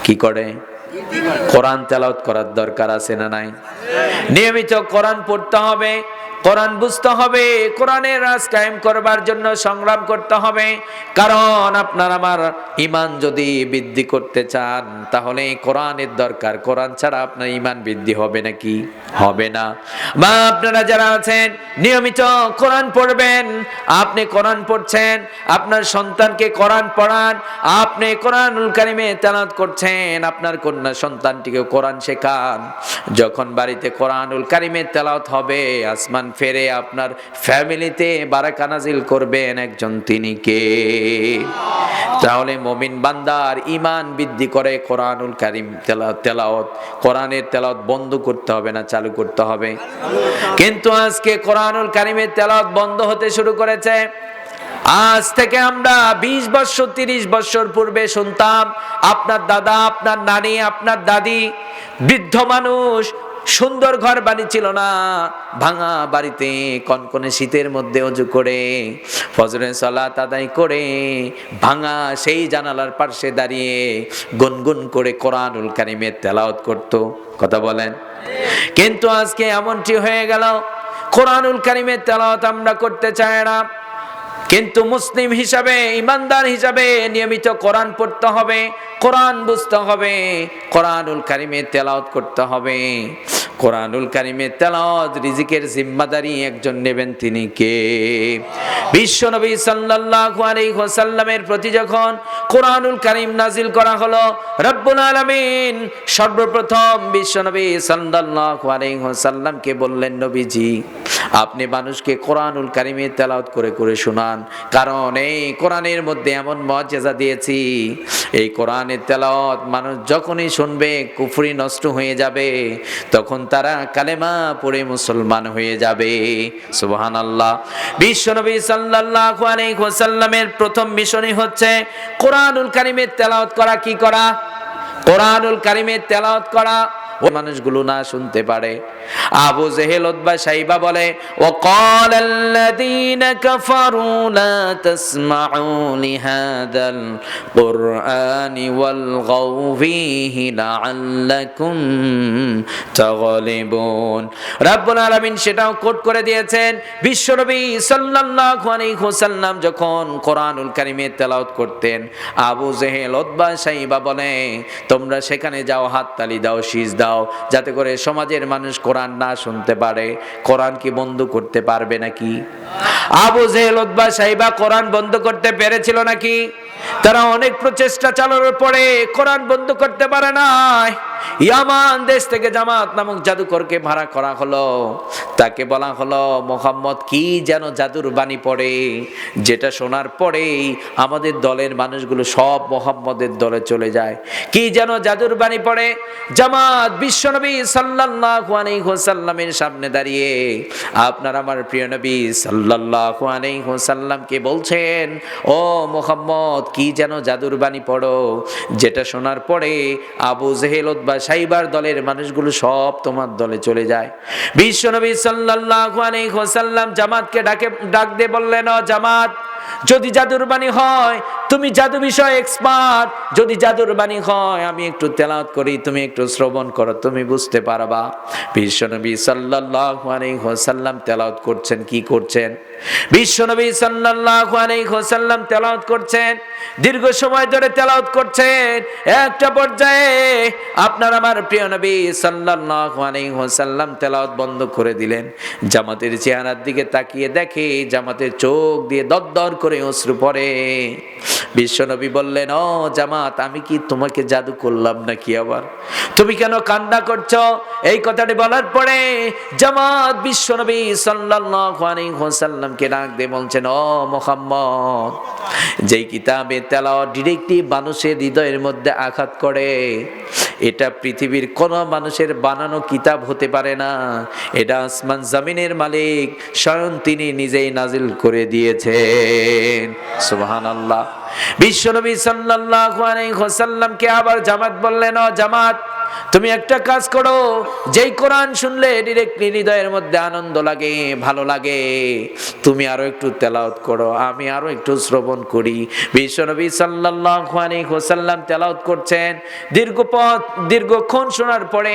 কি করে? কোরআন তেলাওয়াত করার দরকার আছে না নাই? নিয়মিত কোরআন পড়তে হবে, কোরআন বুঝতে হবে, কোরআনের রাজ কায়েম করবার জন্য সংগ্রাম করতে হবে। কারণ আপনার আমার ঈমান যদি বৃদ্ধি করতে চান তাহলে কোরআনের দরকার। কোরআন ছাড়া আপনার ঈমান বৃদ্ধি হবে নাকি? হবে না। বা আপনারা যারা আছেন নিয়মিত কোরআন পড়বেন। আপনি কোরআন পড়ছেন, আপনার সন্তানকে কোরআন পড়ান, আপনি কোরআনুল কারিমে তেলাওয়াত করছেন, আপনার কন্যা সন্তানটিকে কোরআন শেখান। যখন বাড়িতে কোরআনুল কারিমে তেলাওয়াত হবে আসমান ফেরে আপনার ফ্যামিলিতে বারাকা নাজিল করবেন একজন, তিনি কে? তাহলে মুমিন বান্দার ঈমান বৃদ্ধি করে কোরআনুল কারীম তেলাওয়াত। কোরআনের তেলাওয়াত বন্ধ করতে হবে না চালু করতে হবে? কিন্তু আজকে কোরআনুল কারীমের তেলাওয়াত বন্ধ হতে শুরু করেছে। আজ থেকে আমরা 20 বছর 30 বছর পূর্বে শুনতাম আপনার দাদা, আপনার নানি, আপনার দাদি, বৃদ্ধ মানুষ, সুন্দর ঘর বাড়ি ছিল না, ভাঙা বাড়িতে কনকনে শীতের মধ্যে ওযু করে ফজরের সালাত আদায় করে ভাঙা সেই জানালার পাশে দাঁড়িয়ে গুনগুন করে কোরআনুল কারীমের তেলাওয়াত করত। কথা বলেন। কিন্তু আজকে এমনটি হয়ে গেল, কোরআনুল কারীমের তেলাওয়াত আমরা করতে চাই না। কিন্তু মুসলিম হিসাবে, ইমানদার হিসাবে নিয়মিত কোরআন পড়তে হবে, কোরআন বুঝতে হবে, কোরআনুল কারীমে তেলাওয়াত করতে হবে। কোরআনুল কারীমে তেলাওয়াত রিজিকের জিম্মাদারি একজন নেবেন, তিনি কে? বিশ্বনবী সাল্লাল্লাহু আলাইহি ওয়াসাল্লামের প্রতি যখন কোরআনুল কারীম নাজিল করা হলো, রব্বুল আলামিন সর্বপ্রথম বিশ্বনবী সাল্লাল্লাহু আলাইহি ওয়াসাল্লামকে বললেন, নবীজি আপনি মানুষকে কোরআনুল কারীমে তেলাওয়াত করে করে শোনান, কারণ এই কোরআনের মধ্যে এমন মুআজিজা দিয়েছি, এই কোরআনের তেলাওয়াত মানুষ যখনই শুনবে কুফরি নষ্ট হয়ে যাবে, তখন তারা কালেমা পড়ে মুসলমান হয়ে যাবে। সুবহানাল্লাহ। বিশ্বনবী সাল্লাল্লাহু আলাইহি ওয়াসাল্লামের প্রথম মিশনই হচ্ছে কোরআনুল কারীমের তেলাওয়াত করা। কি করা? কোরআনুল কারীমের তেলাওয়াত করা। ওই মানুষগুলো না শুনতে পারে। আবু জেহেল, উতবা, শাইবা বলে, ওয়াকাল আল্লাযীনা কাফারু লা তাসমাউ লিহাদাল কুরআনি ওয়ালগাউ ফীহি লাআল্লাকুম তাগলিবুন। রব্বুল আলামিন সেটাও কোট করে দিয়েছেন। বিশ্বনবী সাল্লাল্লাহু আলাইহি ওয়াসাল্লাম যখন কোরআনুল কারীমের তেলাওয়াত করতেন, আবু জেহেল, উতবা, শাইবা বলে, তোমরা সেখানে যাও, হাততালি দাও, শীষ দাও, যাতে করে সমাজের মানুষ কোরআন না শুনতে পারে। কোরআন কি বন্ধ করতে পারবে নাকি? আবু জেহেল, উতবা, শাইবা কোরআন বন্ধ করতে পেরেছিল নাকি? তারা অনেক প্রচেষ্টা চালানোর পরে কোরআন বন্ধ করতে পারে নাই। ইয়ামান দেশ থেকে জামাত নামক জাদুকরকে ভাড়া করা হলো। তাকে বলা হলো, মুহাম্মদ কি যেন জাদুর বাণী পড়ে, যেটা শোনার পরেই আমাদের দলের মানুষগুলো সব মুহাম্মদের দলে চলে যায়। কি যেন জাদুর বাণী পড়ে। জামাত বিশ্বনবী সাল্লাল্লাহু আলাইহি ওয়াসাল্লামের সামনে দাঁড়িয়ে আপনার আমার প্রিয় নবী সাল্লাল্লাহু আলাইহি ওয়াসাল্লামকে বলছেন, ও মুহাম্মদ কি যেন জাদুর বাণী পড়ো, যেটা শোনার পরে আবু জেহেল, উতবা, শাইবার দলের মানুষগুলো সব তোমার দলে চলে যায়। বিশ্বনবী সাল্লাল্লাহু আলাইহি ওয়াসাল্লাম জামাতকে ডাক দিয়ে বললেন, ও জামাত, যদি জাদুর বাণী হয় তুমি জাদু বিষয়ে এক্সপার্ট, যদি জাদুর বাণী হয় আমি একটু তেলাওয়াত করি, তুমি একটু শ্রবণ করো, তুমি বুঝতে পারবা। বিশ্বনবী সাল্লাল্লাহু আলাইহি ওয়াসাল্লাম তেলাওয়াত করছেন। কি করছেন? বিশ্বনবী সাল্লাল্লাহু আলাইহি ওয়াসাল্লাম তেলাওয়াত করছেন, দীর্ঘ সময় ধরে তেলাওয়াত করছেন। একটা পর্যায়ে আপনার আমার প্রিয় নবী সাল্লাল্লাহু আলাইহি ওয়াসাল্লাম তেলাওয়াত বন্ধ করে দিলেন। জামাতের চেহারার দিকে তাকিয়ে দেখে জামাতের চোখ দিয়ে দরদর করে অশ্রু পড়ে। বিশ্বনবী বললেন, ও জামাত, আমি কি তোমাকে জাদু করলাম নাকি? আবার তুমি কেন কান্না করছো? এই কথাটি বলার পরে জামাত বিশ্বনবী সাল্লাল্লাহু আলাইহি ওয়াসাল্লামকে ডাক দিয়ে বলছেন, ও মুহাম্মদ, যেই কিতাবে তেলাওয়াত ডিরেক্টলি মানুষের হৃদয়ের মধ্যে আঘাত করে, এটা পৃথিবীর কোন মানুষের বানানো কিতাব হতে পারে না। এটা আসমান জমিনের মালিক স্বয়ং তিনি নিজেই নাজিল করে দিয়েছেন। সুবহানাল্লাহ। বিশ্বনবী সাল্লাল্লাহু আলাইহি ওয়াসাল্লামকে আবার জামাত বললেন, ও জামাত, তুমি একটা কাজ করো, যেই কোরআন শুনলে ডিরেক্টলি হৃদয়ের মধ্যে আনন্দ লাগে, ভালো লাগে, তুমি আরো একটু তেলাওয়াত করো, আমি আরো একটু শ্রবণ করি। বিশ্বনবী সাল্লাল্লাহু আলাইহি ওয়াসাল্লাম তেলাওয়াত করছেন। দীর্ঘক্ষণ শোনার পরে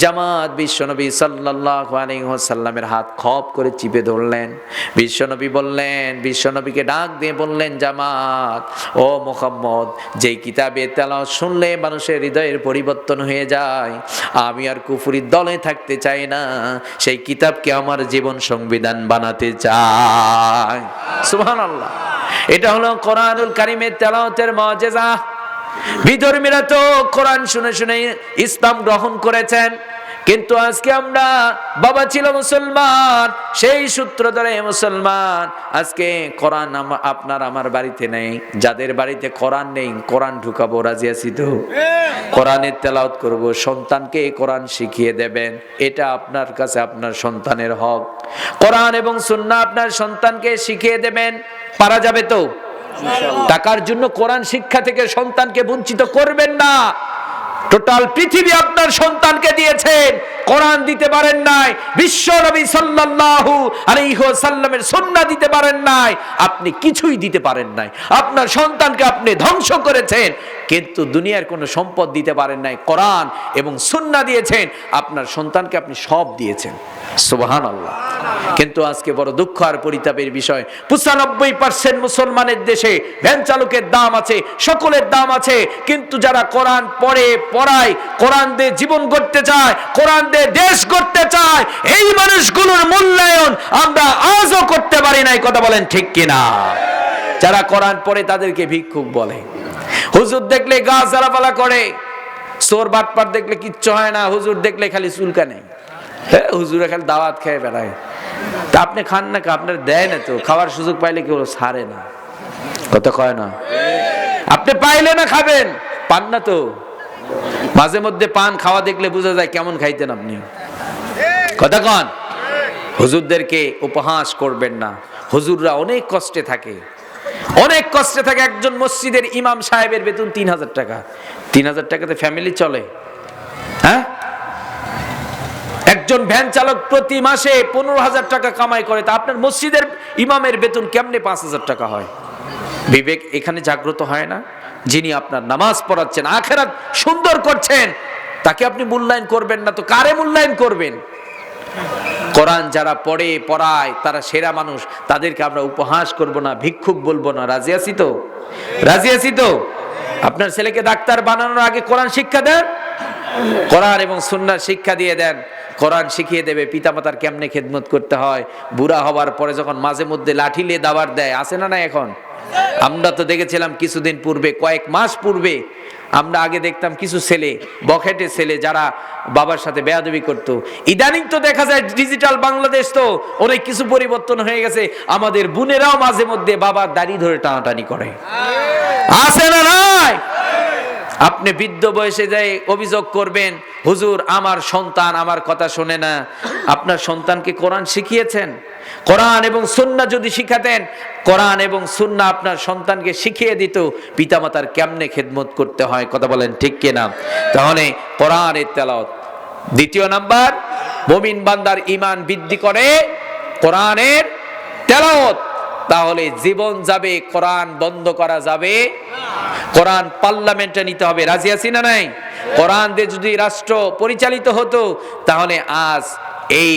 জামাত বিশ্বনবী সাল্লাল্লাহু আলাইহি ওয়াসাল্লামের হাত খপ করে চিপে ধরলেন। বিশ্বনবীকে ডাক দিয়ে বললেন, জামাত, ও মুহাম্মদ, যেই কিতাবে তেলাওয়াত শুনলে মানুষের হৃদয়ের পরিবর্তন হয়ে যায়, আমি আর কুফরির দলে থাকতে চাই না, সেই কিতাবকে আমার জীবন সংবিধান বানাতে চাই। সুবহানাল্লাহ। এটা হলো কোরআনুল কারীমের তেলাওয়াতের মুজিজা। বিধর্মীরা তো কোরআন শুনে শুনে ইসলাম গ্রহণ করেছেন, কিন্তু আজকে আমরা, বাবা ছিল মুসলমান, সেই সূত্র ধরে মুসলমান। আজকে কোরআন আপনার আমার বাড়িতে নেই। যাদের বাড়িতে কোরআন নেই, কোরআন ঢুকাবো, রাজি আছি তো? কোরআনের তেলাওয়াত করব, সন্তানকে কোরআন শিখিয়ে দেবেন। এটা আপনার কাছে আপনার সন্তানের হক। কোরআন এবং সুন্নাহ আপনার সন্তানকে শিখিয়ে দেবেন। পারা যাবে তো? টাকার জন্য কোরআন শিক্ষা থেকে সন্তানকে বঞ্চিত করবেন না। টোটাল পৃথিবী আপনার সন্তানকে দিয়েছেন, কোরআন দিতে পারেন নাই, বিশ্ব নবী সাল্লাল্লাহু আলাইহি ওয়াসাল্লামের সুন্নাহ দিতে পারেন নাই, আপনি কিছুই দিতে পারেন নাই। আপনার সন্তানকে আপনি ধ্বংস করেছেন, কিন্তু দুনিয়ার কোনো সম্পদ দিতে পারেন নাই। কোরআন এবং সুন্নাহ দিয়েছেন, আপনার সন্তানকে আপনি সব দিয়েছেন। সুবহানাল্লাহ। কিন্তু আজকে বড় দুঃখ আর পরিতাপের বিষয়, 95% মুসলমানের দেশে ভ্যান চালকের দাম আছে, সকলের দাম আছে, কিন্তু যারা কোরআন পড়ায়, কোরআন দিয়ে জীবন গড়তে চায়, কোরআন দিয়ে দেশ গড়তে চায়, এই মানুষগুলোর মূল্যায়ন আমরা আজও করতে পারি নাই। কথা বলেন ঠিক কিনা? যারা কোরআন পড়ে তাদেরকে ভিক্ষুক বলে। হুজুর দেখলে গা জ্বালাপালা করে, চোর বাটপার দেখলে কিচ্ছু হয় না, হুজুর দেখলে খালি চুলকানে। হ্যাঁ, হুজুরে খালি দাওয়াত খেয়ে বেড়ায়। তা আপনি খান না, আপনার দেয় না তো, খাওয়ার সুযোগ পাইলে কেউ ছাড়ে না। কথা কয় না? আপনি পাইলে না খাবেন, পান না তো। মাঝে মধ্যে পান খাওয়া দেখলে বোঝা যায় কেমন খাইতেন আপনি। কথা কন। হুজুরদেরকে উপহাস করবেন না। হুজুররা অনেক কষ্টে থাকে, অনেক কষ্টে থাকে। একজন মসজিদের ইমাম সাহেবের বেতন 3000 টাকা। 3000 টাকাতে ফ্যামিলি চলে? হ্যাঁ। একজন ভ্যান চালক প্রতি মাসে 15,000 টাকা কামাই করে, তা আপনার মসজিদের ইমামের বেতন কেমনে 5,000 টাকা হয়? বিবেক এখানে জাগ্রত হয় না? যিনি আপনার নামাজ পড়াচ্ছেন, আখিরাত সুন্দর করছেন, তাকে আপনি মূল্যায়ন করবেন না তো কারে মূল্যায়ন করবেন? কোরআন যারা পড়ায় তারা সেরা মানুষ, তাদেরকে আমরা উপহাস করব না, ভিক্ষুক বলবো না। রাজি আছি তো? রাজি আছি তো? আপনার ছেলেকে ডাক্তার বানানোর আগে কোরআন শিক্ষা দেন, কোরআন এবং সুন্নাহ শিক্ষা দিয়ে দেন। কোরআন শিখিয়ে দেবে পিতামাতার কেমনে খেদমত করতে হয়। বুড়া হওয়ার পরে যখন মাঝে মধ্যে লাঠি নিয়ে দাবার দেয়, আছে না? এখন আমরা তো দেখেছিলাম কিছুদিন পূর্বে, কয়েক মাস পূর্বে আমরা আগে দেখতাম কিছু ছেলে, বখাটে ছেলে, যারা বাবার সাথে বেয়াদবি করত। ইদানিং তো দেখা যায় ডিজিটাল বাংলাদেশ, তো অনেক কিছু পরিবর্তন হয়ে গেছে। আমাদের বোনেরাও মাঝে মধ্যে বাবার দাড়ি ধরে টানাটানি করে, আছে না? নাই? আপনি বৃদ্ধ বয়সে যাই অভিযোগ করবেন, হুজুর আমার সন্তান আমার কথা শোনে না। আপনার সন্তানকে কোরআন শিখিয়েছেন? কোরআন এবং সুন্নাহ যদি শিখাতেন, কোরআন এবং সুন্নাহ আপনার সন্তানকে শিখিয়ে দিত পিতামাতার কেমনে খেদমত করতে হয়। কথা বলেন ঠিক কিনা? তাহলে কোরআনের তেলাওয়াত। দ্বিতীয় নাম্বার, মুমিন বান্দার ঈমান বৃদ্ধি করে কোরআনের তেলাওয়াত। তাহলে জীবন যাবে, কোরআন বন্ধ করা যাবে। কোরআন পার্লামেন্টে নিতে হবে। রাজি আছি না নাই? কোরআন দিয়ে যদি রাষ্ট্র পরিচালিত হতো, তাহলে আজ এই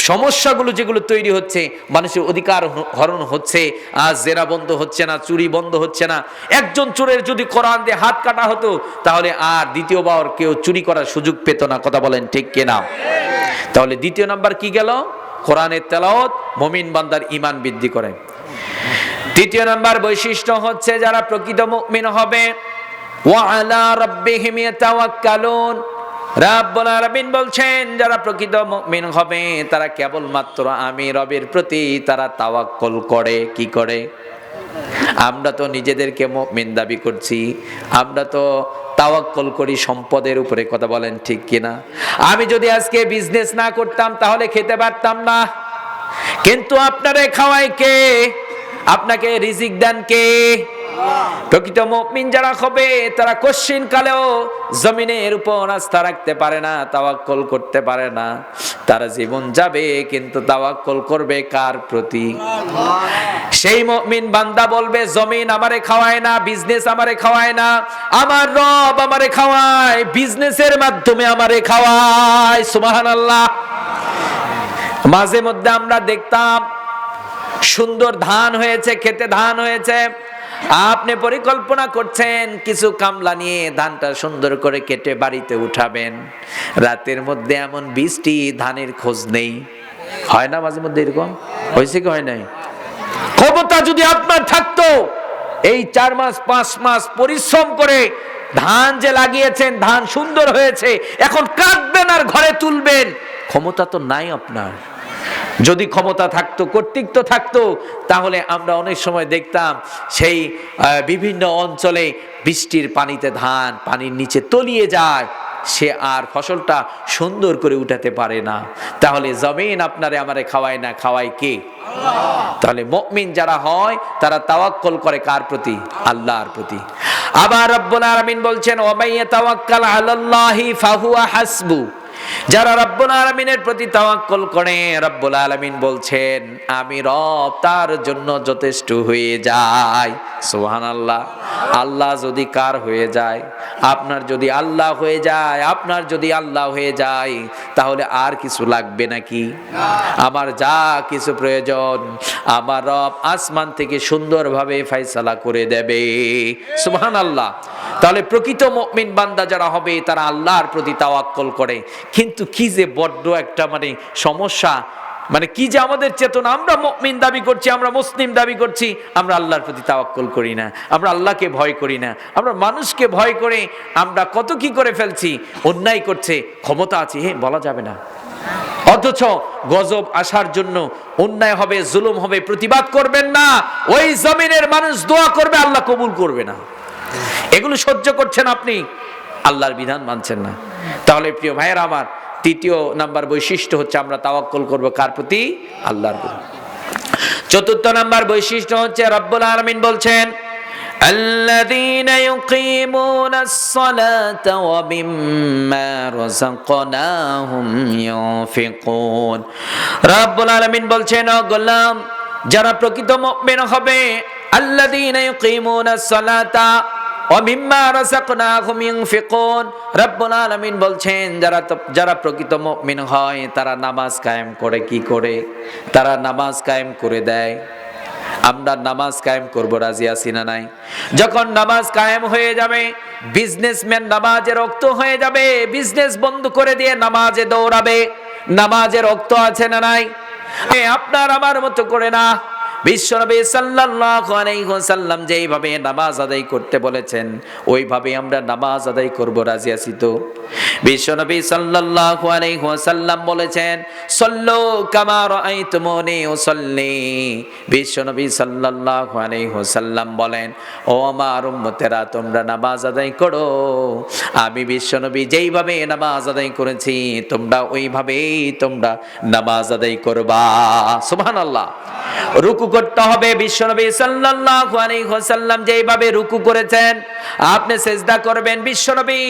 সমস্যাগুলো যেগুলো তৈরি হচ্ছে, মানুষের অধিকার হরণ হচ্ছে, আজ জেরা বন্ধ হচ্ছে না, চুরি বন্ধ হচ্ছে না। একজন চোরের যদি কোরআন দিয়ে হাত কাটা হতো, তাহলে আর দ্বিতীয়বার কেউ চুরি করার সুযোগ পেত না। কথা বলেন ঠিক কিনা? তাহলে দ্বিতীয় নাম্বার কি গেল? কোরআনের তেলাওয়াত মুমিন বান্দার ঈমান বৃদ্ধি করে। তৃতীয় নাম্বার বৈশিষ্ট্য হচ্ছে যারা প্রকৃত মুমিন হবে, ওয়া আলা রাব্বিহিম ইয়াতাওয়াক্কালুন। রাব্বুল আলামিন বলছেন যারা প্রকৃত মুমিন হবে তারা কেবলমাত্র আমি রবের প্রতি তারা তাওয়াক্কুল করে। কি করে? আমরা তো নিজেদেরকে মুমিন দাবি করছি, আমরা তো তাওয়াক্কুল করি সম্পদের উপরে। কথা বলেন ঠিক কিনা? আমি যদি আজকে বিজনেস না করতাম তাহলে খেতে পারতাম না, কিন্তু আপনারে খাওয়াই কে? আপনাকে রিজিক দেন কে? প্রকৃত মুমিন যারা হবে তারা কশিন কালেও জমিনের উপর আস্থা রাখতে পারে না, তাওয়াক্কুল করতে পারে না। তারা জীবন যাবে কিন্তু তাওয়াক্কুল করবে কার প্রতি? সেই মুমিন বান্দা বলবে জমিন আমারে খাওয়ায় না, বিজনেস আমারে খাওয়ায় না, আমার রব আমারে খাওয়ায়, বিজনেসের মাধ্যমে আমারে খাওয়ায়। সুবহানাল্লাহ। মাঝে মধ্যে আমরা দেখতাম সুন্দর ধান হয়েছে, খেতে ধান হয়েছে, আপনি পরিকল্পনা করছেন কিছু কামলা নিয়ে ধানটা সুন্দর করে কেটে বাড়িতে উঠাবেন, রাতের মধ্যে এমন বৃষ্টি ধানের খোঁজ নেই। হয় না মাঝে মধ্যে এরকম? হয়েছে কি হয় নাই? ক্ষমতা যদি আপনার থাকতো এই 4 মাস 5 মাস পরিশ্রম করে ধান যে লাগিয়েছেন, ধান সুন্দর হয়েছে, এখন কাটবেন আর ঘরে তুলবেন, ক্ষমতা তো নাই আপনার। যদি ক্ষমতা থাকতো, কর্তৃত্ব থাকতো, তাহলে আমরা অনেক সময় দেখতাম সেই বিভিন্ন অঞ্চলে বৃষ্টির পানিতে ধান পানির নিচে তলিয়ে যায়, সে আর ফসলটা সুন্দর করে উঠাতে পারে না। তাহলে জমিন আপনারে আমারে খাওয়ায় না, খাওয়ায় কে? তাহলে মুমিন যারা হয় তারা তাওয়াক্কুল করে কার প্রতি? আল্লাহর প্রতি। আবার রব্বুল আলামিন বলছেন ওয়া মাইয়াতাওয়াক্কাল আলাল্লাহি ফাহুয়া হাসবু। যারা রব্বুল আলামিনের প্রতি তাওয়াক্কুল করে, রব্বুল আলামিন বলছেন আমি রব তার জন্য যথেষ্ট হয়ে যায়। সুবহানাল্লাহ। আল্লাহ যদি কার হয়ে যায়? আপনার যদি আল্লাহ হয়ে যায়, আপনার যদি আল্লাহ হয়ে যায়, তাহলে আর কিছু লাগবে নাকি? আমার যা কিছু প্রয়োজন আমার রব আসমান থেকে সুন্দরভাবে ফয়সালা করে দেবে। সুবহানাল্লাহ। তাহলে প্রকৃত মুমিন বান্দা যারা হবে তারা আল্লাহর প্রতি তাওয়াক্কুল করে। কিন্তু কি যে বড্ড একটা সমস্যা, কি যে আমাদের চেতনা, আমরা মুমিন দাবি করছি, আমরা মুসলিম দাবি করছি, আমরা আল্লাহর প্রতি তাওয়াক্কুল করি না, আমরা আল্লাহকে ভয় করি না, আমরা মানুষকে ভয় করে আমরা কত কি করে ফেলছি। অন্যায় করছে, ক্ষমতা আছে, বলা যাবে না, অথচ গজব আসার জন্য অন্যায় হবে, জুলুম হবে, প্রতিবাদ করবেন না, ওই জমিনের মানুষ দোয়া করবে, আল্লাহ কবুল করবে না। এগুলো সহ্য করছেন আপনি, আল্লাহর বিধান মানছেন না। তাহলে প্রিয় ভাইয়েরা আমার, তৃতীয় নাম্বার বৈশিষ্ট্য হচ্ছে আমরা তাওয়াক্কুল করব কার প্রতি? আল্লাহর প্রতি। চতুর্থ নাম্বার বৈশিষ্ট্য হচ্ছে রব্বুল আলামিন বলছেন আল্লাযীনা ইউকিমুনাস সালাতা ওয়া মিম্মা রাযাকনাহুম ইউনফিকুন। রব্বুল আলামিন বলছেন ও গোলাম, যারা প্রকৃত মুমিন হবে, আল্লাযীনা ইউকিমুনাস সালাতা ওয়া মিম্মা রাযাকনাহুম ইউনফিকুন। রব্বুল আলামিন বলছেন যারা প্রকৃত মুমিন হয় তারা নামাজ কায়েম করে। কি করে? তারা নামাজ কায়েম করে দেয়। আমরা নামাজ কায়েম করব, রাজি আছি না নাই? যখন নামাজ কায়েম হয়ে যাবে, বিজনেসম্যান নামাজে রক্ত হয়ে যাবে, বিজনেস বন্ধ করে দিয়ে নামাজে দৌড়াবে। নামাজের রক্ত আছে না নাই? আপনার আমার মতো করে না। বিশ্বনবী সাল্লাল্লাহু আলাইহি ওয়াসাল্লাম যেইভাবে নামাজ আদায় করতে বলেছেন ওইভাবে আমরা নামাজ আদায় করব, রাজি আছি তো? বিশ্বনবী সাল্লাল্লাহু আলাইহি ওয়াসাল্লাম বলেছেন সাল্লু কামা রাআইতুমুনি উসাল্লি। বিশ্বনবী সাল্লাল্লাহু আলাইহি ওয়াসাল্লাম বলেন ও আমার উম্মতেরা, তোমরা নামাজ আদায় করো, আমি বিশ্বনবী যেইভাবে নামাজ আদায় করেছি তোমরা ওইভাবেই তোমরা নামাজ আদায় করবা। সুবহানাল্লাহ। রুকু করতে হবে, বিশ্বনবী সাল্লাল্লাহু আলাইহি ওয়াসাল্লাম যেইভাবে রুকু করেছেন আপনি সিজদা করবেন, বিশ্বনবী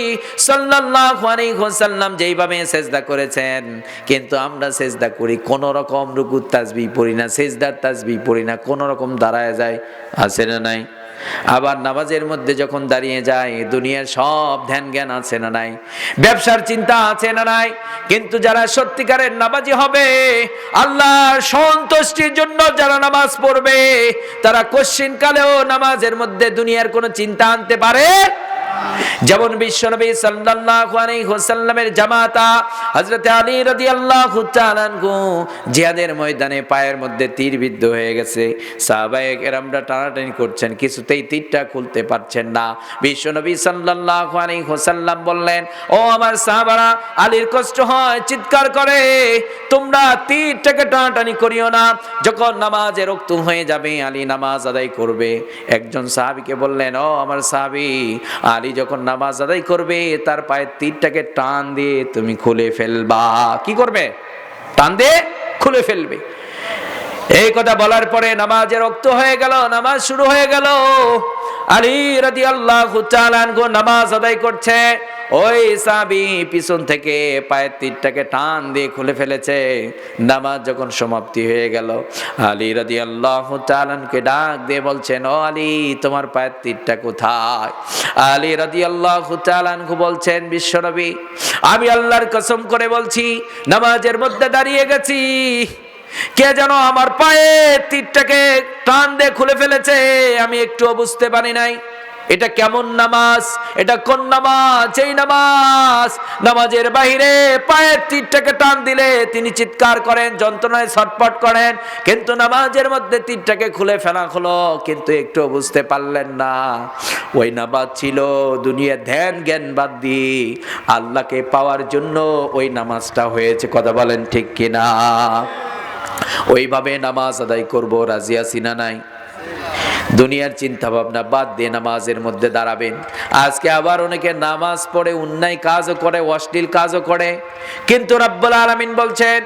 সাল্লাল্লাহু আলাইহি ওয়াসাল্লাম যেইভাবে সিজদা করেছেন। কিন্তু আমরা সিজদা করি কোন রকম, রুকুর তাসবিহ পড়ি না, সিজদার তাসবিহ পড়ি না, কোন রকম দাঁড়ায় যায়, আছে না নাই? আবার নামাজের মধ্যে যখন দাঁড়িয়ে যায় দুনিয়ার সব ধ্যান জ্ঞান আছে না নাই? ব্যবসার চিন্তা আছে না নাই? কিন্তু যারা সত্যিকারের নামাজি হবে, আল্লাহর সন্তুষ্টির জন্য যারা নামাজ পড়বে, তারা কশিন কালেও নামাজের মধ্যে দুনিয়ার কোনো চিন্তা আনতে পারে যেমন বিশ্বনবী সাল্লাল্লাহু আলাইহি ওয়াসাল্লামের জামাতা হযরত আলী রাদিয়াল্লাহু তাআলা আনহু জিহাদের ময়দানে পায়ের মধ্যে তীর বিদ্ধ হয়ে গেছে, সাহাবায়ে কেরামরা টানাটানি করছেন, কিছুতেই তীরটা খুলতে পারছেন না। বিশ্বনবী সাল্লাল্লাহু আলাইহি ওয়াসাল্লাম বললেন, ও আমার সাহাবারা, আলীর কষ্ট হয়, চিৎকার করে, তোমরা তীরটাকে টানাটানি করিও না, যখন নামাজে রক্ত হয়ে যাবে আলী নামাজ আদায় করবে। একজন সাহাবীকে বললেন, ও আমার সাহাবী, আলী যখন নামাজ আদায় করবে তার পায়ের তীরটাকে টান দিয়ে তুমি খুলে ফেলবা। কি করবে? টান দিয়ে খুলে ফেলবে। এই কথা বলার পরে নামাজে রক্ত হয়ে গেল, নামাজ শুরু হয়ে গেল। আলী রাদিয়াল্লাহু তাআলা আনহু নামাজ আদায় করছে, ওই সাহাবী পিছন থেকে পায়ের তীরটাকে টান দিয়ে খুলে ফেলেছে। নামাজ যখন সমাপ্তি হয়ে গেল, আলী রাদিয়াল্লাহু তাআলা আনহুকে ডাক দিয়ে বলছেন, ও আলী, তোমার পায়ের তীরটা কোথায়? আলী রাদিয়াল্লাহু তাআলা আনহু বলছেন, বিশ্বনবী, আমি আল্লাহর কসম করে বলছি, নামাজের মধ্যে দাঁড়িয়ে গেছি, কে যেন আমার পায়ে তীরটাকে টান দিয়ে খুলে ফেলেছে, আমি একটুও বুঝতে পারি নাই। এটা কেমন নামাজ? এটা কোন নামাজ? এই নামাজ, নামাজের বাহিরে পায়ের তীরটাকে টান দিলে তিনি চিৎকার করেন, যন্ত্রণায় ছটফট করেন, কিন্তু নামাজের মধ্যে তীরটাকে খুলে ফেলা হলো, কিন্তু একটু বুঝতে পারলেন না। ওই নামাজ ছিল দুনিয়া ধ্যান জ্ঞান বাদ দিয়ে আল্লাহকে পাওয়ার জন্য ওই নামাজটা হয়েছে। কথা বলেন ঠিক কিনা? ওইভাবে নামাজ আদায় করব, রাজি আছি না নাই? দুনিয়ার চিন্তা ভাবনা বাদ দিয়ে নামাজের মধ্যে দাঁড়াবেন। আজকে আবার অনেকে নামাজ পড়ে অন্যায় কাজও করে, অশ্লীল কাজও করে, কিন্তু রব্বুল আলামিন বলছেন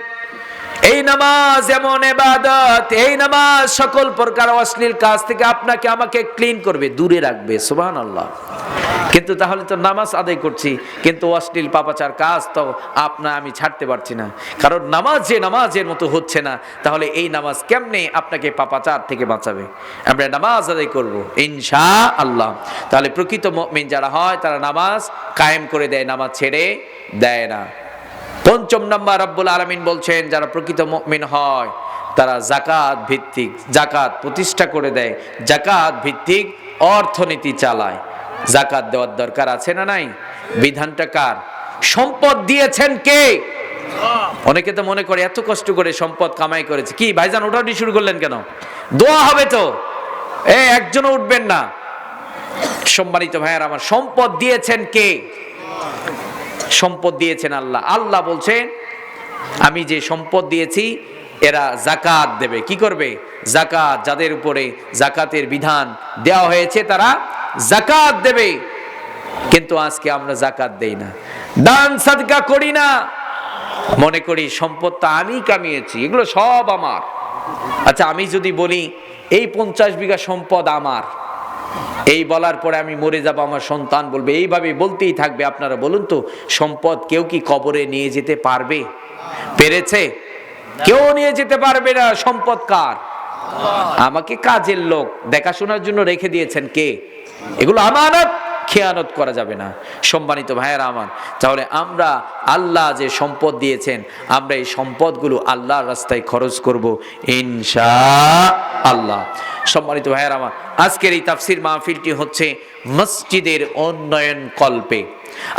এই নামাজ এমন ইবাদত, এই নামাজ সকল প্রকার অশ্লীল কাজ থেকে আপনাকে আমাকে ক্লিন করবে, দূরে রাখবে। সুবহানাল্লাহ। কিন্তু তাহলে তো নামাজ আদায় করছি, কিন্তু অশ্লীল পাপাচার কাজ তো আমি ছাড়তে পারছি না, কারণ নামাজ যে নামাজের মতো হচ্ছে না, তাহলে এই নামাজ কেমনে আপনাকে পাপাচার থেকে বাঁচাবে? আমরা নামাজ আদায় করব ইনশাআল্লাহ। তাহলে প্রকৃত মুমিন যারা হয় তারা নামাজ কায়েম করে দেয়, নামাজ ছেড়ে দেয় না। পঞ্চম নাম্বার, রব্বুল আলামিন বলছেন যারা প্রকৃত মুমিন হয় তারা যাকাত ভিত্তিক, যাকাত প্রতিষ্ঠা করে দেয়, যাকাত ভিত্তিক অর্থনীতি চালায়। যাকাত দেওয়ার দরকার আছে না নাই? বিধানটা কার? সম্পদ দিয়েছেন কে? অনেকে তো মনে করে এত কষ্ট করে সম্পদ কামাই করেছে। কি ভাইজান ওঠাউঠি শুরু করলেন কেন? দোয়া হবে তো, একজনও উঠবেন না। সম্মানিত ভাইয়ার আমার, সম্পদ দিয়েছেন কে? সম্পদ দিয়েছেন আল্লাহ। আল্লাহ বলছেন আমি যে সম্পদ দিয়েছি এরা যাকাত দেবে। কি করবে? যাকাত। যাদের উপরে যাকাতের বিধান দেওয়া হয়েছে তারা যাকাত দেবে। কিন্তু আজকে আমরা যাকাত দেই না, দান সাদকা করি না, মনে করি সম্পদটা আমি কামিয়েছি, এগুলো সব আমার। আচ্ছা, আমি যদি বলি এই 50 বিঘা সম্পদ আমার, এই বলার পরে আমি মরে যাব, আমার সন্তান বলবে, এইভাবে বলতেই থাকবে। আপনারা বলুন তো, সম্পদ কেউ কি কবরে নিয়ে যেতে পারবে? পেরেছে? কেউ নিয়ে যেতে পারবে না। সম্পদ কার? আমাকে কাজের লোক দেখাশোনার জন্য রেখে দিয়েছেন কে? এগুলো আমানত, খেয়ানত করা যাবে না। সম্মানিত ভাইয়েরা আমার, তাহলে আমরা আল্লাহ যে সম্পদ দিয়েছেন, আমরা এই সম্পদগুলো আল্লাহর রাস্তায় খরচ করব ইনশাআল্লাহ। সম্মানিত ভাইয়েরা আমার, আজকের এই তাফসীর মাহফিলটি হচ্ছে মসজিদের উন্নয়ন কল্পে।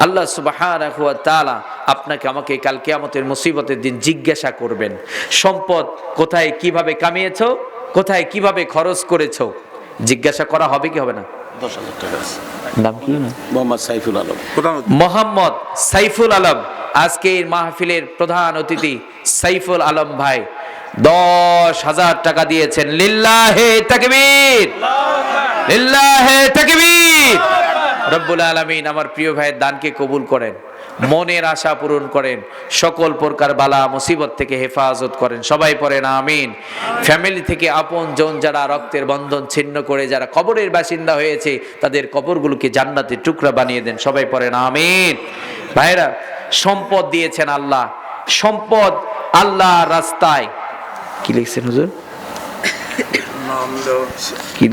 আল্লাহ সুবহানাহু ওয়া তাআলা আপনাকে আমাকে কাল কিয়ামতের মুসিবতের দিন জিজ্ঞাসা করবেন, সম্পদ কোথায় কিভাবে কামিয়েছো, কোথায় কিভাবে খরচ করেছো। জিজ্ঞাসা করা হবে কি হবে না? 10,000 টাকা। নাম কি? মোহাম্মদ সাইফুল আলম। মোহাম্মদ সাইফুল আলম আজকের মাহফিলের প্রধান অতিথি সাইফুল আলম ভাই 10,000 টাকা দিয়েছেন। লিল্লাহে তাকবীর, লিল্লাহে তাকবীর। রব্বুল আলামিন আমার প্রিয় ভাইয়ের দানকে কবুল করেন, মনের আশা পূরণ করেন, সকল প্রকার বালা মুসিবত থেকে হেফাজত করেন। সবাই পড়েন আমিন। ফ্যামিলি থেকে আপন জন যারা রক্তের বন্ধন ছিন্ন করে যারা কবরের বাসিন্দা হয়েছে, তাদের কবরগুলোকে জান্নাতের টুকরা বানিয়ে দেন। সবাই পড়েন আমিন। ভাইরা, সম্পদ দিয়েছেন আল্লাহ, সম্পদ আল্লাহর রাস্তায়। কি লিখছেন হুজুর? কি